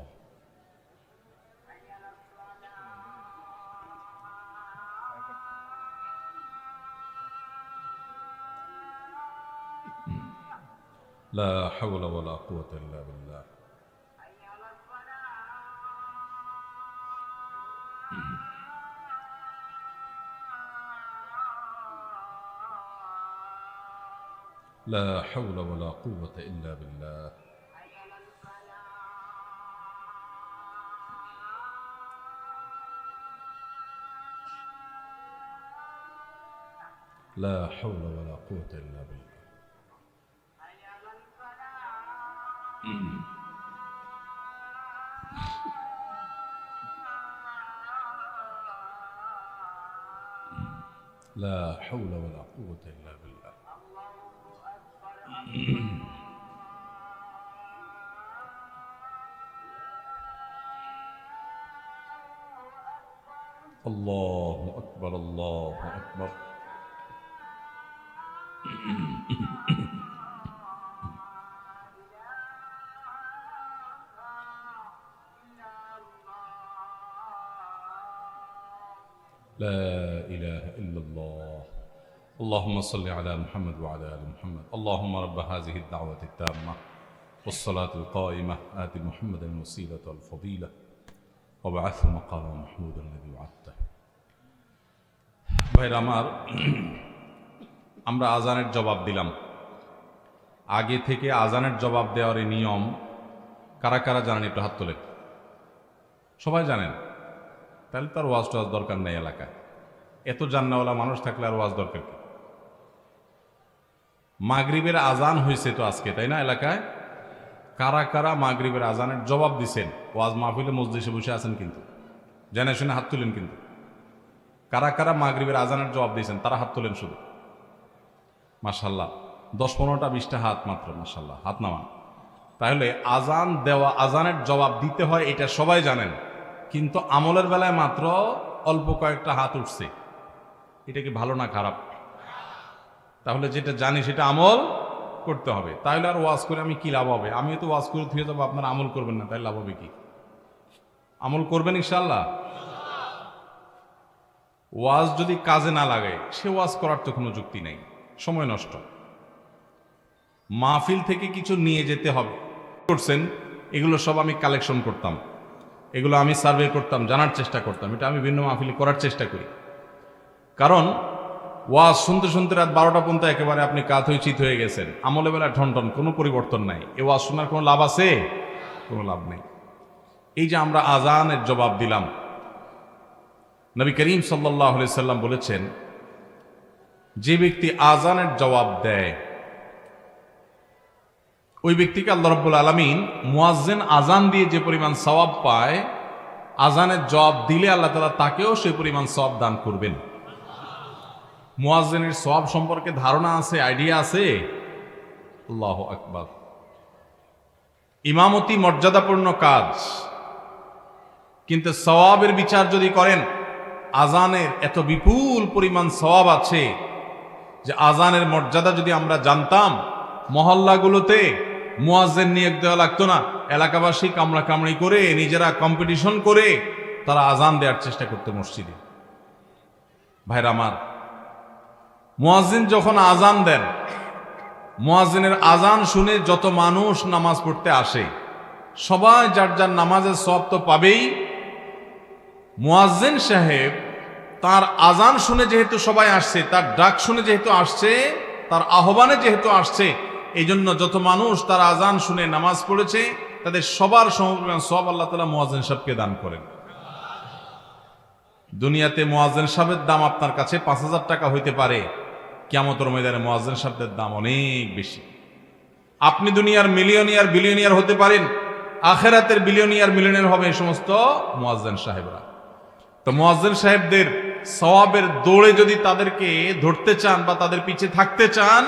লা হাওলা ওয়ালা কুওয়াতা ইল্লা বিল্লাহ। لا حول ولا قوة إلا بالله. لا حول ولا قوة إلا بالله. لا حول ولا قوة إلا بالله. الله أكبر الله أكبر. لا إله إلا الله. اللهم صل على محمد وعلى آل محمد. اللهم رب هذه الدعوة التامة والصلاة القائمة آت محمدا الوسيلة والفضيلة وابعثه مقاما محمودا الذي وعدته. ভাইরা আমার, আমরা আজানের জবাব দিলাম। আগে থেকে আজানের জবাব দেওয়ার এই নিয়ম কারা কারা জানেন? একটু হাত তোলেন। সবাই জানেন? তাহলে তার ওয়াজ টোয়াজ দরকার নেই এলাকায়। এত জান্নাওয়ালা মানুষ থাকলে আর ওয়াজ দরকার কি? মাগরিবের আজান হয়েছে তো আজকে, তাই না? এলাকায় কারা কারা মাগরিবের আজানের জবাব দিছেন? ওয়াজ মাহফিলে মজলিসে বসে আছেন কিন্তু, জেনে শুনে হাত তুলেন কিন্তু। কারা কারা মাগরিবের আজানের জবাব দিয়েছেন তারা হাত তোলেন শুধু। মাশাল্লাহ, 10-15টা 20টা হাত মাত্র, মাশাল্লাহ, হাত নামান। তাহলে আজান দেওয়া, আজানের জবাব দিতে হয় এটা সবাই জানেন, কিন্তু আমলের বেলায় মাত্র অল্প কয়েকটা হাত উঠছে। এটা কি ভালো না খারাপ? তাহলে যেটা জানি সেটা আমল করতে হবে। তাহলে আর ওয়াজ করে আমি কি লাভ হবে? আমিও তো ওয়াজ করে থুয়ে যাবো, আপনারা আমল করবেন না, তাই লাভ হবে কি? আমল করবেন ইনশাআল্লাহ। ওয়াজ যদি কাজে না লাগে সে ওয়াজ করার তো কোনো যুক্তি নেই, সময় নষ্ট। মাহফিল থেকে কিছু নিয়ে যেতে হবে। করছেন এগুলো সব আমি কালেকশন করতাম, এগুলো আমি সার্ভে করতাম, জানার চেষ্টা করতাম। এটা আমি ভিন্ন মাহফিলে করার চেষ্টা করি। কারণ ওয়াজ শুনতে শুনতে রাত 12টা পর্যন্ত একেবারে আপনি কাত হয়ে চিত হয়ে গেছেন, আমলে বেলা ঠনঠন, কোনো পরিবর্তন নাই। এ ওয়াজ শোনার কোনো লাভ আছে? কোনো লাভ নেই। এই যে আমরা আজানের জবাব দিলাম, নবী করিম সাল্লাল্লাহু আলাইহি সাল্লাম বলেছেন, যে ব্যক্তি আজানের জবাব দেয় ওই ব্যক্তিকে আল্লাহ রাব্বুল আলামিন মুয়াজ্জিন আজান দিয়ে যে পরিমাণ সওয়াব পায়, আজানের জবাব দিলে আল্লাহ তাআলা তাকেও সেই পরিমাণ সওয়াব দান করবেন। মুয়াজ্জিনের সওয়াব সম্পর্কে ধারণা আছে, আইডিয়া আছে? আল্লাহু আকবার। ইমামতি মর্যাদাপূর্ণ কাজ, কিন্তু সওয়াবের বিচার যদি করেন, আজানের এত বিপুল পরিমাণ সওয়াব আছে যে আজানের মর্যাদা যদি আমরা জানতাম, মহল্লাগুলোতে মুয়াজ্জিন নিয়োগ দেওয়া লাগতো না। এলাকাবাসী কামড়া কামড়ি করে, নিজেরা কম্পিটিশন করে তারা আজান দেওয়ার চেষ্টা করতে মসজিদে। ভাইরা আমার, মুয়াজ্জিন যখন আজান দেন, মুয়াজ্জিনের আজান শুনে যত মানুষ নামাজ পড়তে আসে, সবাই যার যার নামাজের সওয়াব তো পাবেই। মুয়াজ্জিন সাহেব তার আজান শুনে যেহেতু সবাই আসছে, তার ডাক শুনে যেহেতু আসছে, তার আহ্বানে যেহেতু আসছে, এই জন্য যত মানুষ তার আজান শুনে নামাজ পড়েছে তাদের সবার সমপরিমাণ সওয়াব আল্লাহ তাআলা মুয়াজ্জিন সাহেবকে দান করেন। দুনিয়াতে মুয়াজ্জিন সাহেবের দাম আপনার কাছে 5,000 টাকা হইতে পারে, কিয়ামতের ময়দানে মুয়াজ্জিন সাহেবদের দাম অনেক বেশি। আপনি দুনিয়ার মিলিয়নিয়ার বিলিয়নিয়ার হতে পারেন, আখিরাতের বিলিয়নিয়ার মিলিয়নিয়ার হবে এই সমস্ত মুয়াজ্জিন সাহেবরা। তো মুয়াজ্জিন সাহেবদের সওয়াবের দৌড়ে যদি তাদেরকে ধরতে চান বা তাদের পিছে থাকতে চান,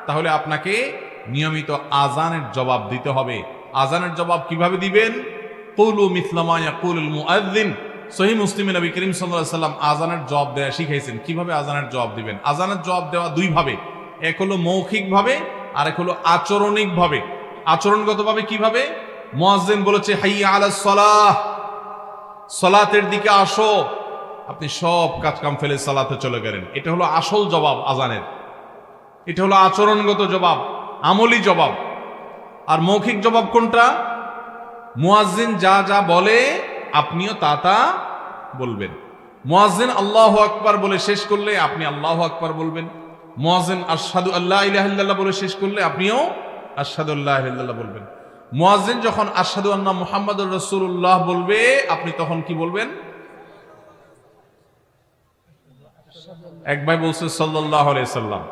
তাহলে আপনাকে নিয়মিত আজানের জবাব দিতে হবে। আজানের জবাব কিভাবে দিবেন? কুলু মিসলা মা ইয়াকুলুল মুআজ্জিন। সহিহ মুসলিমে নবী করিম সাল্লাল্লাহু আলাইহি সাল্লাম আজানের জবাব দেয়া শিখাইছেন। কিভাবে আজানের জবাব দিবেন? আজানের জবাব দেওয়া দুই ভাবে, এক হলো মৌখিক ভাবে আর এক হলো আচরণিক ভাবে। আচরণগত ভাবে কিভাবে? মুয়াজ্জিন বলেছে হাইয়া আলাস সালাহ, সালাতের দিকে আসো, আপনি সব কাজ কাম ফেলে সালাতে চলে গেলেন। এটা হলো আসল জবাব আজানের, এটা হলো আচরণগত জবাব, আমলি জবাব। আর মৌখিক জবাব কোনটা? মুয়াজ্জিন যা যা বলে আপনিও তা তা বলবেন। মুয়াজ্জিন আল্লাহু আকবার বলে শেষ করলে আপনি আল্লাহু আকবার বলবেন। মুয়াজ্জিন আশহাদু আল্লা ইলাহা ইল্লাল্লাহ বলে শেষ করলে আপনিও আশহাদু আল্লা ইলাহা ইল্লাল্লাহ বলবেন। মুয়াজ্জিন যখন আশহাদু আন্না মুহাম্মাদুর রাসূলুল্লাহ বলবে, আপনি তখন কি বলবেন? এক ভাই বলছে সাল্লাল্লাহু আলাইহি সাল্লাম।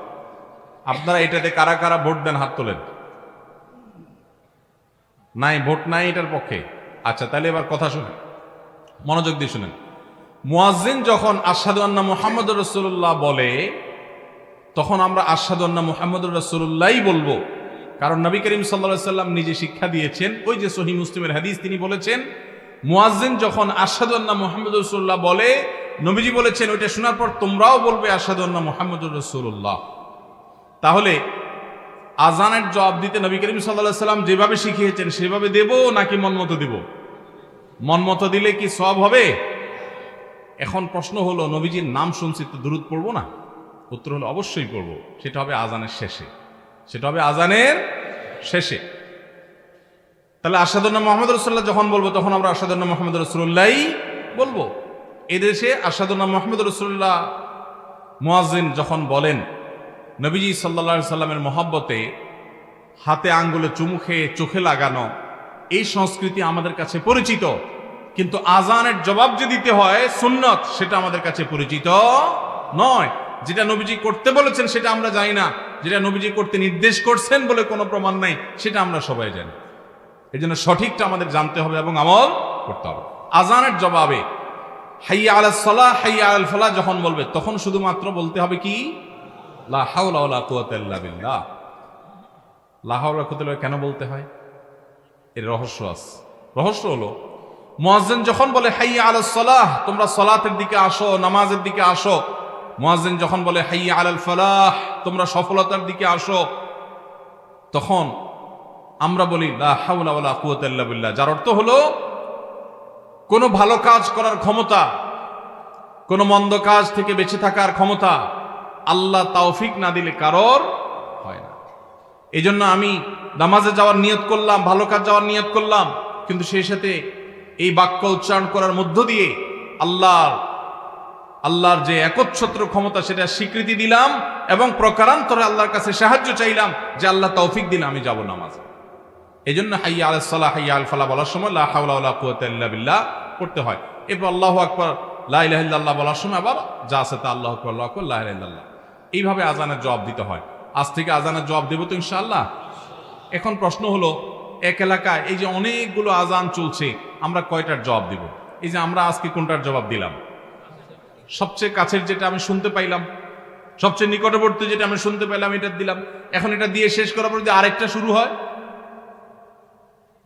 আপনারা এটাতে কারা কারা ভোট দেন হাত তোলেন। নাই, ভোট নাই এটার পক্ষে। আচ্ছা, তাহলে এবার কথা শুনেন, মনোযোগ দিয়ে শুনেন। মুয়াজ্জিন যখন আশহাদু আন্না মুহাম্মাদুর রাসূলুল্লাহ বলে, তখন আমরা আশহাদু আন্না মুহাম্মাদুর রাসূলুল্লাহই বলবো। কারণ নবী করিম সাল্লাল্লাহু আলাইহি সাল্লাম নিজে শিক্ষা দিয়েছেন, ওই যে সহিহ মুসলিমের হাদিস, তিনি বলেছেন মুয়াজ্জিন যখন আশহাদু আন্না মুহাম্মাদুর রাসূলুল্লাহ বলে, নবীজি বলেছেন ওইটা শোনার পর তোমরাও বলবে আশহাদু আন্না মুহাম্মাদুর রাসূলুল্লাহ। তাহলে আজানের জবাব দিতে নবী করিম সাল্লাল্লাহু আলাইহি সাল্লাম যেভাবে শিখিয়েছেন সেভাবে দেব নাকি মন মতো দেব? মন মতো দিলে কি সওয়াব হবে? এখন প্রশ্ন হলো, নবীজির নাম শুনছি তো দুরূদ পড়বো না? উত্তর হলো অবশ্যই পড়বো। সেটা হবে আজানের শেষে, সেটা হবে আজানের শেষে। তাহলে আশহাদু আন্না মুহাম্মাদুর রাসূলুল্লাহ যখন বলবো, তখন আমরা আশহাদু আন্না মুহাম্মাদুর রাসূলুল্লাহই বলবো। এদেশে আশহাদু আন্না মুহাম্মাদুর রাসূলুল্লাহ মুয়াজ্জিন যখন বলেন, নবীজি সাল্লাল্লাহু আলাইহি সাল্লামের মহব্বতে হাতে আঙ্গুলে চুমু খেয়ে চোখে লাগানো, এই সংস্কৃতি আমাদের কাছে পরিচিত। কিন্তু আজানের জবাব যে দিতে হয় সুন্নত, সেটা আমাদের কাছে পরিচিত নয়। যেটা নবীজি করতে বলেছেন সেটা আমরা জানি না, যেটা নবীজি করতে নির্দেশ করছেন বলে কোনো প্রমাণ নাই সেটা আমরা সবাই জানি। এই জন্য সঠিকটা আমাদের জানতে হবে এবং আমল করতে হবে। আজানের জবাবে হাইয়া আলাস সালাহ হাইয়া আলাল ফালাহ যখন বলবে, তখন শুধুমাত্র বলতে হবে কি? লা হাওলা ওয়ালা কুওয়াতা ইল্লা বিল্লাহ। লা হাওলা ওয়ালা কুওয়াতা ইল্লা বিল্লাহ কেন বলতে হয়? এর রহস্য আছে। রহস্য হলো, মুয়াজ্জিন যখন বলে হাইয়া আলাস সালাহ, তোমরা সালাতের দিকে আসো, নামাজের দিকে আসো, মুয়াজ্জিন যখন বলে হাইয়া আলাল ফালাহ, তোমরা সফলতার দিকে আসো, তখন আমরা বলি লা হাওলা ওয়ালা কুওয়াতা ইল্লা বিল্লাহ, যার অর্থ হলো কোনো ভালো কাজ করার ক্ষমতা, কোনো মন্দ কাজ থেকে বেঁচে থাকার ক্ষমতা আল্লাহ তৌফিক না দিলে কারোর হয় না। এই জন্য আমি নামাজে যাওয়ার নিয়ত করলাম, ভালো কাজ যাওয়ার নিয়ত করলাম, কিন্তু সেই সাথে এই বাক্য উচ্চারণ করার মধ্য দিয়ে আল্লাহর যে একচ্ছত্র ক্ষমতা সেটা স্বীকৃতি দিলাম এবং প্রকারান্তরে আল্লাহর কাছে সাহায্য চাইলাম যে আল্লাহ তৌফিক দিলে আমি যাব নামাজে। এই জন্য হাইয়া আলাস সালাহ হাইয়া আল ফালাহ বলার সময় লা হাওলা ওয়ালা কুওয়াতা ইল্লা বিল্লাহ পড়তে হয়। এরপর আল্লাহু আকবার লা ইলাহা ইল্লাল্লাহ বলার সময় আবার যা আছে তা আল্লাহু আকবার আল্লাহু আকবার লা ইলাহা ইল্লাল্লাহ, এইভাবে আজানের জবাব দিতে হয়। আজ থেকে আজানের জবাব দেব তো ইনশাআল্লাহ। এখন প্রশ্ন হলো, এক এলাকায় এই যে অনেকগুলো আজান চলছে, আমরা কয়টার জবাব দিব? এই যে আমরা আজকে কোনটার জবাব দিলাম? সবচেয়ে কাছের যেটা আমি শুনতে পাইলাম, সবচেয়ে নিকটবর্তী যেটা আমি শুনতে পাইলাম, এটা দিলাম। এখন এটা দিয়ে শেষ করার পর যদি আরেকটা শুরু হয়,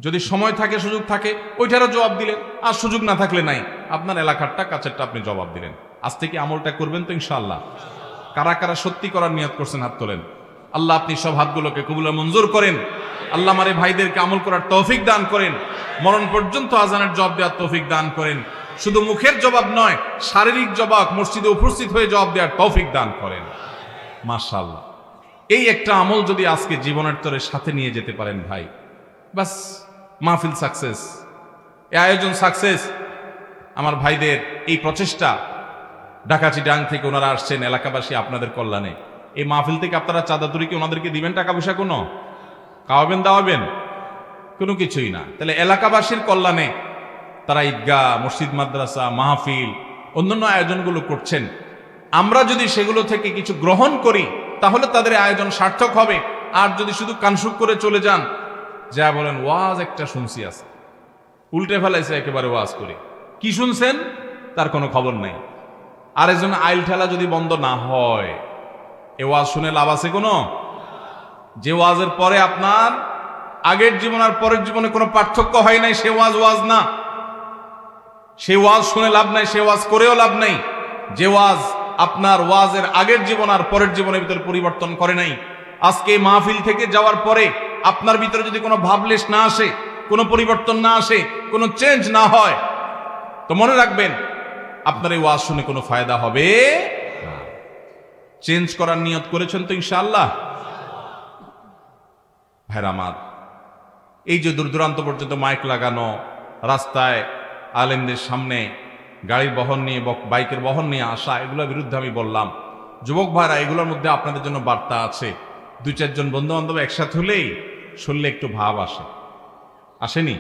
যদি সময় থাকে, সুযোগ থাকে, ওইটারও জবাব দিলেন। আর সুযোগ না থাকলে নাই, আপনার এলাকারটা কাছেরটা আপনি জবাব দিলেন। আজ থেকে আমলটা করবেন তো ইনশাআল্লাহ? কারা কারা সত্যি করার নিয়ত করছেন হাত তোলেন। আল্লাহ আপনি সব হাতগুলোকে কবুল মঞ্জুর করেন। আল্লাহ আমারে ভাইদেরকে আমল করার তৌফিক দান করেন, মরণ পর্যন্ত আজানের জবাব দেওয়ার তৌফিক দান করেন। শুধু মুখের জবাব নয়, শারীরিক জবাব, মসজিদে উপস্থিত হয়ে জবাব দেওয়ার তৌফিক দান করেন। মাশাআল্লাহ, এই একটা আমল যদি আজকে জীবনের তরে সাথে নিয়ে যেতে পারেন ভাই, বাস মাহফিল সাকসেস, এই আয়োজন সাকসেস। আমার ভাইদের এই প্রচেষ্টা, ঢাকা চিটাং থেকে ওনারা আসছেন এলাকাবাসী আপনাদের কল্যাণে। এই মাহফিল থেকে আপনারা চাঁদা তুলি কি ওনাদেরকে দিবেন? টাকা পয়সা কোনো খাওয়াবেন দাওয়াবেন? কোনো কিছুই না। তাহলে এলাকাবাসীর কল্যাণে তারা ঈদগাহ, মসজিদ, মাদ্রাসা, মাহফিল, অন্যান্য আয়োজনগুলো করছেন। আমরা যদি সেগুলো থেকে কিছু গ্রহণ করি তাহলে তাদের আয়োজন সার্থক হবে। আর যদি শুধু কানসুক করে চলে যান, যা বলেন ওয়াজ একটা শুনছি আছে, উল্টে ফেলাইছে একেবারে ওয়াজ করে, কি শুনছেন তার কোনো খবর নেই। আর এজন্য আইল ঠেলা যদি বন্ধ না হয়, এ ওয়াজ শুনে লাভ আছে কোনো? যে ওয়াজের পরে আপনার আগের জীবন আর পরের জীবনে কোনো পার্থক্য হয় নাই, সে ওয়াজ না। সে ওয়াজ শুনে লাভ নাই, সে ওয়াজ করেও লাভ নাই। যে ওয়াজ আপনার ওয়াজের আগের জীবন আর পরের জীবনের ভিতরে পরিবর্তন করে নাই, আজকে মাহফিল থেকে যাওয়ার পরে আপনার ভিতরে যদি কোনো ভাবলেশ না আসে, কোনো পরিবর্তন না আসে, কোনো চেঞ্জ না হয়, তো মনে রাখবেন আপনার এই ওয়াজ শুনে কোনো ফায়দা হবে না। চেঞ্জ করার নিয়ত করেছেন তো ইনশাআল্লাহ? ভাইরা আমার, এই যে দূর দূরান্ত পর্যন্ত মাইক লাগানো, রাস্তায় আলেমদের সামনে গাড়ির বহন নিয়ে, বাইকের বহন নিয়ে আসা, এগুলোর বিরুদ্ধে আমি বললাম। যুবক ভাইরা, এগুলোর মধ্যে আপনাদের জন্য বার্তা আছে। 2-4 জন বন্ধু বান্ধব একসাথে হলেই শুনলে একটু ভাব আসে, আসেনি?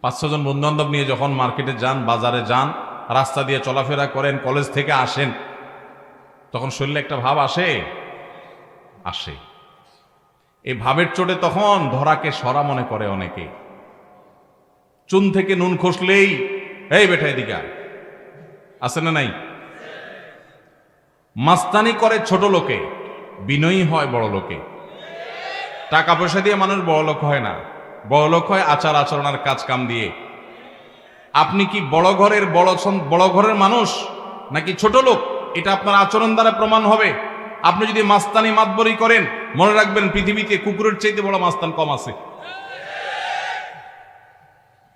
5-6 জন বন্ধু বান্ধব নিয়ে যখন মার্কেটে যান, বাজারে যান, রাস্তা দিয়ে চলাফেরা করেন, কলেজ থেকে আসেন, তখন শুনলে একটা ভাব আসে। এই ভাবের চোটে তখন ধরাকে সরা মনে করে অনেকে। চুন থেকে নুন খসলেই এই বেটা এদিকে আয়, আছে না নাই? মাস্তানি করে ছোট লোকে, বিনয়ী হয় বড় লোকে। টাকা পয়সা দিয়ে মানুষ বড় লোক হয় না, বড় লোক হয় আচার আচরণের কাজ কাম দিয়ে। আপনি কি বড় ঘরের মানুষ নাকি ছোট লোক, এটা আপনার আচরণ দ্বারা প্রমাণ হবে। আপনি যদি মাস্তানি মাতবরি করেন, মনে রাখবেন পৃথিবীতে কুকুরের চাইতে বড় মাস্তান কম আছে।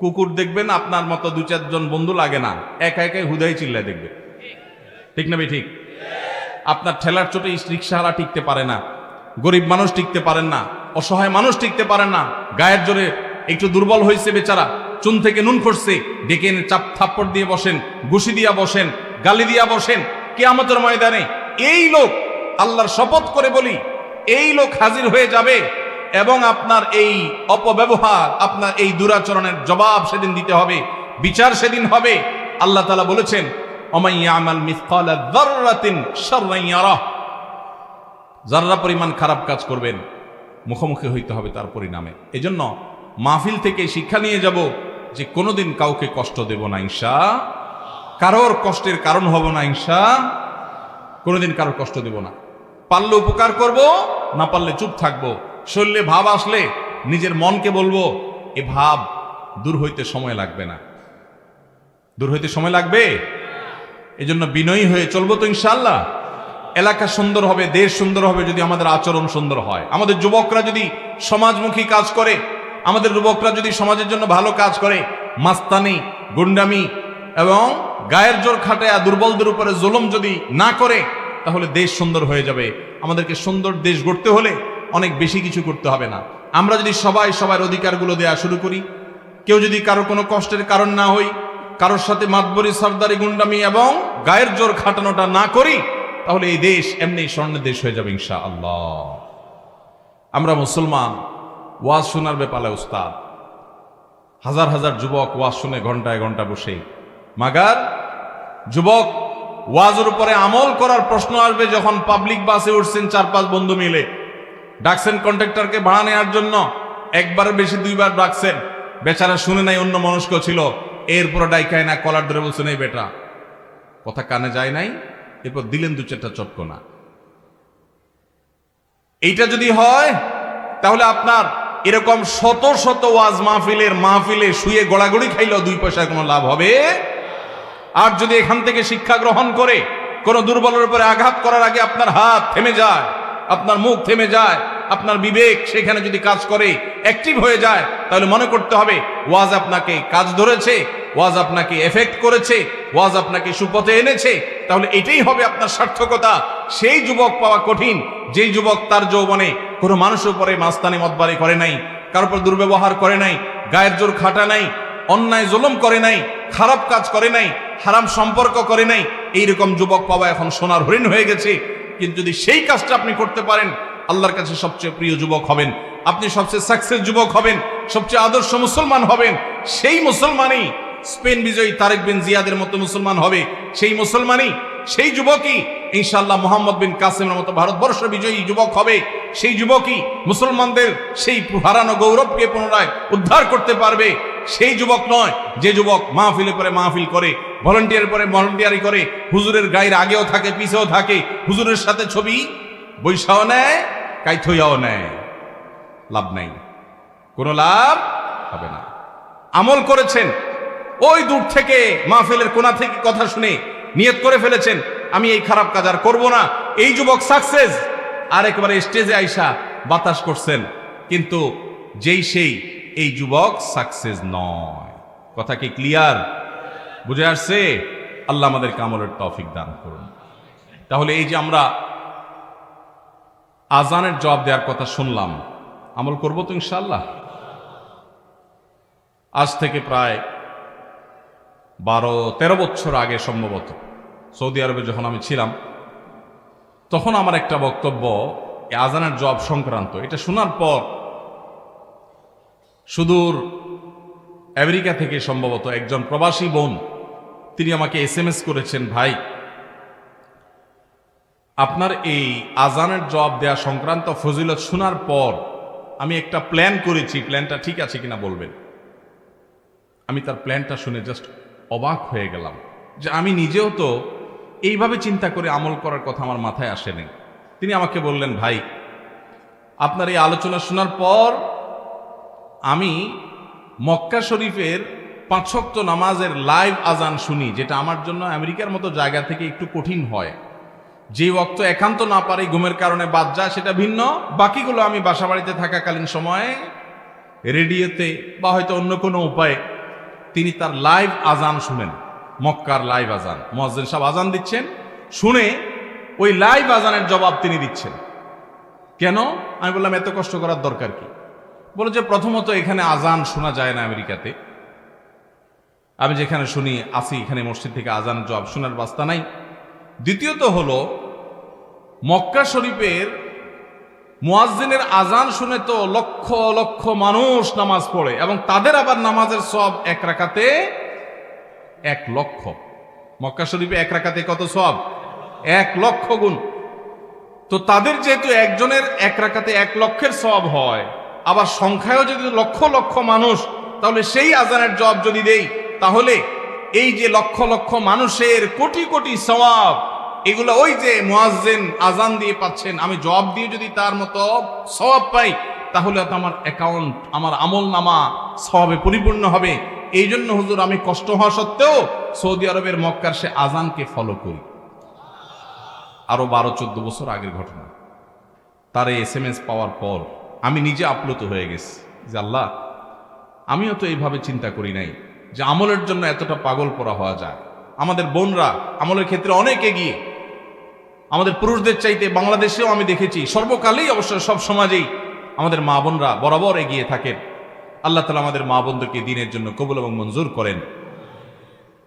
কুকুর দেখবেন আপনার মতো 2-4 জন বন্ধু লাগে না, একা একাই হুদাই চিল্লায় দেখবে, ঠিক না ভাই? ঠিক। আপনার ঠেলার চোটে রিক্সাওয়ালা টিকতে পারে না, গরিব মানুষ টিকতে পারেন না, অসহায় মানুষ টিকতে পারেন না। গায়ের জোরে একটু দুর্বল হয়েছে বেচারা, চুন থেকে নুন খসছে, ডেকে এনে চাপ থাপ্পড় দিয়ে বসেন, ঘুষি দিয়া বসেন, গালি দিয়া বসেন। কিয়ামতের ময়দানে এই লোক, আল্লাহর শপথ করে বলি, এই লোক হাজির হয়ে যাবে এবং আপনার এই অপব্যবহার, আপনার এই দুরাচরণের জবাব সেদিন দিতে হবে, বিচার সেদিন হবে। আল্লাহ তাআলা বলেছেন, ওমান ইয়ামাল মিসকালা যাররাতিন শাররান ইয়ারাহ, যারা পরিমাণ খারাপ কাজ করবেন মুখোমুখি হইতে হবে তার পরিণামে। এজন্য মাহফিল থেকে শিক্ষা নিয়ে যাব যে কোনোদিন কাউকে কষ্ট দেব না ইনশাআল্লাহ, কারোর কষ্টের কারণ হব না ইনশাআল্লাহ, কোনোদিন কারোর কষ্ট দেব না। পারলে উপকার করব, না পারলে চুপ থাকবো। শরীরে ভাব আসলে নিজের মনকে বলবো, এ ভাব দূর হইতে সময় লাগবে না, দূর হইতে সময় লাগবে। এজন্য বিনয়ী হয়ে চলবো তো ইনশাআল্লাহ। এলাকা সুন্দর হবে, দেশ সুন্দর হবে যদি আমাদের আচরণ সুন্দর হয়। আমাদের যুবকরা যদি সমাজমুখী কাজ করে, আমাদের যুবকরা যদি সমাজের জন্য ভালো কাজ করে, মাস্তানি, গুন্ডামি এবং গায়ের জোর খাটায়া দুর্বলদের উপরে জুলুম যদি না করে, তাহলে দেশ সুন্দর হয়ে যাবে। আমাদেরকে সুন্দর দেশ গড়তে হলে অনেক বেশি কিছু করতে হবে না। আমরা যদি সবাই সবার অধিকারগুলো দেয়া শুরু করি, কেউ যদি কারো কোনো কষ্টের কারণ না হই, কারোর সাথে মাতবরি, সরদারি, গুন্ডামি এবং গায়ের জোর খাটানোটা না করি, তাহলে এই দেশ এমনি স্বর্ণের দেশ হয়ে যাবে ইনশাআল্লাহ। আমরা মুসলমান, ওয়াজ শোনার ব্যাপারে উস্তাদ। হাজার হাজার যুবক ওয়াজ শুনে ঘন্টায় ঘন্টা বসে, মাগার যুবক ওয়াজের উপরে আমল করার প্রশ্ন আসবে যখন পাবলিক বাসে উঠছেন 4-5 বন্ধু মিলে, ডাকছেন কন্ট্রাক্টরকে ভাড়া নেওয়ার জন্য, একবারের বেশি 2বার ডাকছেন, বেচারা শুনে নাই, অন্য মনস্ক ছিল, এরপর ডাইকায় না কলার ধরে বলছেন, এই বেটা কথা কানে যায় নাই, এরপর দিলেন 2-4টা চটকনা। এইটা যদি হয় তাহলে আপনার এরকম শত শত ওয়াজ মাহফিলে শুয়ে গড়াগড়ি খাইলেও 2 পয়সার কোনো লাভ হবে। আর যদি এখান থেকে শিক্ষা গ্রহণ করে কোন দুর্বলের উপরে আঘাত করার আগে আপনার হাত থেমে যায়, আপনার মুখ থেমে যায়, আপনার বিবেক সেখানে যদি কাজ করে, অ্যাক্টিভ হয়ে যায়, তাহলে মনে করতে হবে ওয়াজ আপনাকে কাজ ধরেছে, ওয়াজ আপনাকে এফেক্ট করেছে, ওয়াজ আপনাকে সুপথে এনেছে। তাহলে এটাই হবে আপনার সার্থকতা। সেই যুবক পাওয়া কঠিন যেই যুবক তার যৌবনে কোনো মানুষের উপরে মাস্তানি মতবারি করে নাই, কারোর উপর দুর্ব্যবহার করে নাই, গায়ের জোর খাটা নাই, অন্যায় জুলুম করে নাই, খারাপ কাজ করে নাই, হারাম সম্পর্ক করে নাই। এইরকম যুবক পাওয়া এখন সোনার হরিণ হয়ে গেছে। কিন্তু যদি সেই কাজটা আপনি করতে পারেন, আল্লাহর কাছে সবচেয়ে প্রিয় যুবক হবেন, আপনি সবচেয়ে সাকসেস যুবক হবেন, সবচেয়ে আদর্শ মুসলমান হবেন। সেই মুসলমানই স্পেন বিজয়ী তারেক বিন জিয়াদের মতো মুসলমান হবে, সেই মুসলমানই, সেই যুবকই ইনশাআল্লাহ মোহাম্মদ বিন কাসেমের মতো ভারতবর্ষ বিজয়ী যুবক হবে। সেই যুবকই মুসলমানদের সেই হারানো গৌরবকে পুনরায় উদ্ধার করতে পারবে। সেই যুবক নয় যে যুবক মাহফিলে পরে মাহফিল করে, ভলান্টিয়ার পরে ভলান্টিয়ারি করে, হুজুরের গায়ের আগেও থাকে পিছেও থাকে, হুজুরের সাথে ছবি বৈশাও নেয়, কাইথইয়াও নেয়, লাভ নাই, কোনো লাভ হবে না। আমল করেছেন, ওই দূর থেকে মাহফিলের কোণা থেকে কথা শুনে নিয়ত করে ফেলেছেন আমি এই খারাপ কাজ আর করবো না, এই যুবক সাকসেস। আর একবারে স্টেজে আইসা বাতাস করছেন, কিন্তু যেই সেই এই যুবক সাকসেস নয়। কথা কি ক্লিয়ার? বুঝে আসছে? আল্লাহ আমাদেরকে আমলের তৌফিক দান করুন। তাহলে এই যে আমরা আজানের জবাব দেওয়ার কথা শুনলাম, আমল করব তো ইনশাআল্লাহ। আজ থেকে প্রায় 12-13 বছর আগে সম্ভবত সৌদি আরবে যখন আমি ছিলাম, তখন আমার একটা বক্তব্য আজানের জবাব সংক্রান্ত। এটা শোনার পর সুদূর আমেরিকা থেকে সম্ভবত একজন প্রবাসী বোন, তিনি আমাকে SMS করেছেন, ভাই আপনার এই আজানের জবাব দেয়া সংক্রান্ত ফজিলত শোনার পর আমি একটা প্ল্যান করেছি, প্ল্যানটা ঠিক আছে কিনা বলবেন। আমি তার প্ল্যানটা শুনে জাস্ট অবাক হয়ে গেলাম যে আমি নিজেও তো এইভাবে চিন্তা করে আমল করার কথা আমার মাথায় আসেনি। তিনি আমাকে বললেন, ভাই আপনার এই আলোচনা শোনার পর আমি মক্কা শরীফের 5 ওয়াক্ত নামাজের লাইভ আজান শুনি, যেটা আমার জন্য আমেরিকার মতো জায়গা থেকে একটু কঠিন হয়। যে ওয়াক্ত একান্ত না পারি, ঘুমের কারণে বাদ যায়, সেটা ভিন্ন। বাকিগুলো আমি বাসা বাড়িতে থাকাকালীন সময়ে রেডিওতে বা হয়তো অন্য কোনো উপায়ে তিনি তার লাইভ আজান শুনেন। মক্কার লাইভ আজান, মুয়াজ্জিন সাহেব আজান দিচ্ছেন, শুনে ওই লাইভ আজানের জবাব তিনি দিচ্ছেন। কেন? আমি বললাম এত কষ্ট করার দরকার কি? বলে যে প্রথমত এখানে আজান শোনা যায় না আমেরিকাতে। আমি যেখানে শুনি আসি, এখানে মসজিদ থেকে আজানের জবাব শোনার বাস্তা নাই। দ্বিতীয়ত হলো মক্কা শরীফের মুয়াজ্জিনের আজান শুনে তো লক্ষ লক্ষ মানুষ নামাজ পড়ে, এবং তাদের আবার নামাজের সওয়াব 1 রাকাতে 1 লক্ষ। মক্কা শরীফে 1 রাকাতে কত সওয়াব? 1 লক্ষ গুণ। তো তাদের যেহেতু একজনের 1 রাকাতে 1 লক্ষের সওয়াব হয়, আবার সংখ্যায়ও যদি লক্ষ লক্ষ মানুষ, তাহলে সেই আজানের জবাব যদি দেই, তাহলে এই যে লক্ষ লক্ষ মানুষের কোটি কোটি সওয়াব, এগুলো ওই যে মুয়াজ্জিন আজান দিয়ে পাচ্ছেন, আমি জবাব দিয়ে যদি তার মতো সওয়াব পাই, তাহলে তো আমার অ্যাকাউন্ট, আমার আমল নামা সওয়াবে পরিপূর্ণ হবে। এই জন্য হুজুর আমি কষ্ট হওয়া সত্ত্বেও সৌদি আরবের মক্কার সে আজানকে ফলো করি। আরো 12-14 বছর আগের ঘটনা। তার এই SMS পাওয়ার পর আমি নিজে আপ্লুত হয়ে গেছি যে আল্লাহ, আমিও তো এইভাবে চিন্তা করি নাই যে আমলের জন্য এতটা পাগল পড়া হওয়া যায়। আমাদের বোনরা আমলের ক্ষেত্রে অনেক এগিয়ে, আমাদের পুরুষদের চাইতে বাংলাদেশেও আমি দেখেছি, সর্বকালেই অবশ্য সব সমাজেই আমাদের মা বোনরা বরাবর এগিয়ে থাকেন। আল্লাহ তাআলা আমাদের মা বোনদেরকে দ্বীনের জন্য কবুল এবং মঞ্জুর করেন।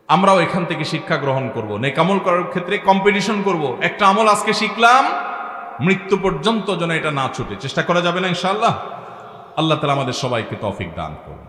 আমরাও এখান থেকে শিক্ষা গ্রহণ করব, নেক আমল করার ক্ষেত্রে কম্পিটিশন করব। একটা আমল আজকে শিখলাম, মৃত্যু পর্যন্ত যেন এটা না ছুটে, চেষ্টা করা যাবে না ইনশাআল্লাহ। আল্লাহ তাআলা আমাদের সবাইকে তৌফিক দান করুন।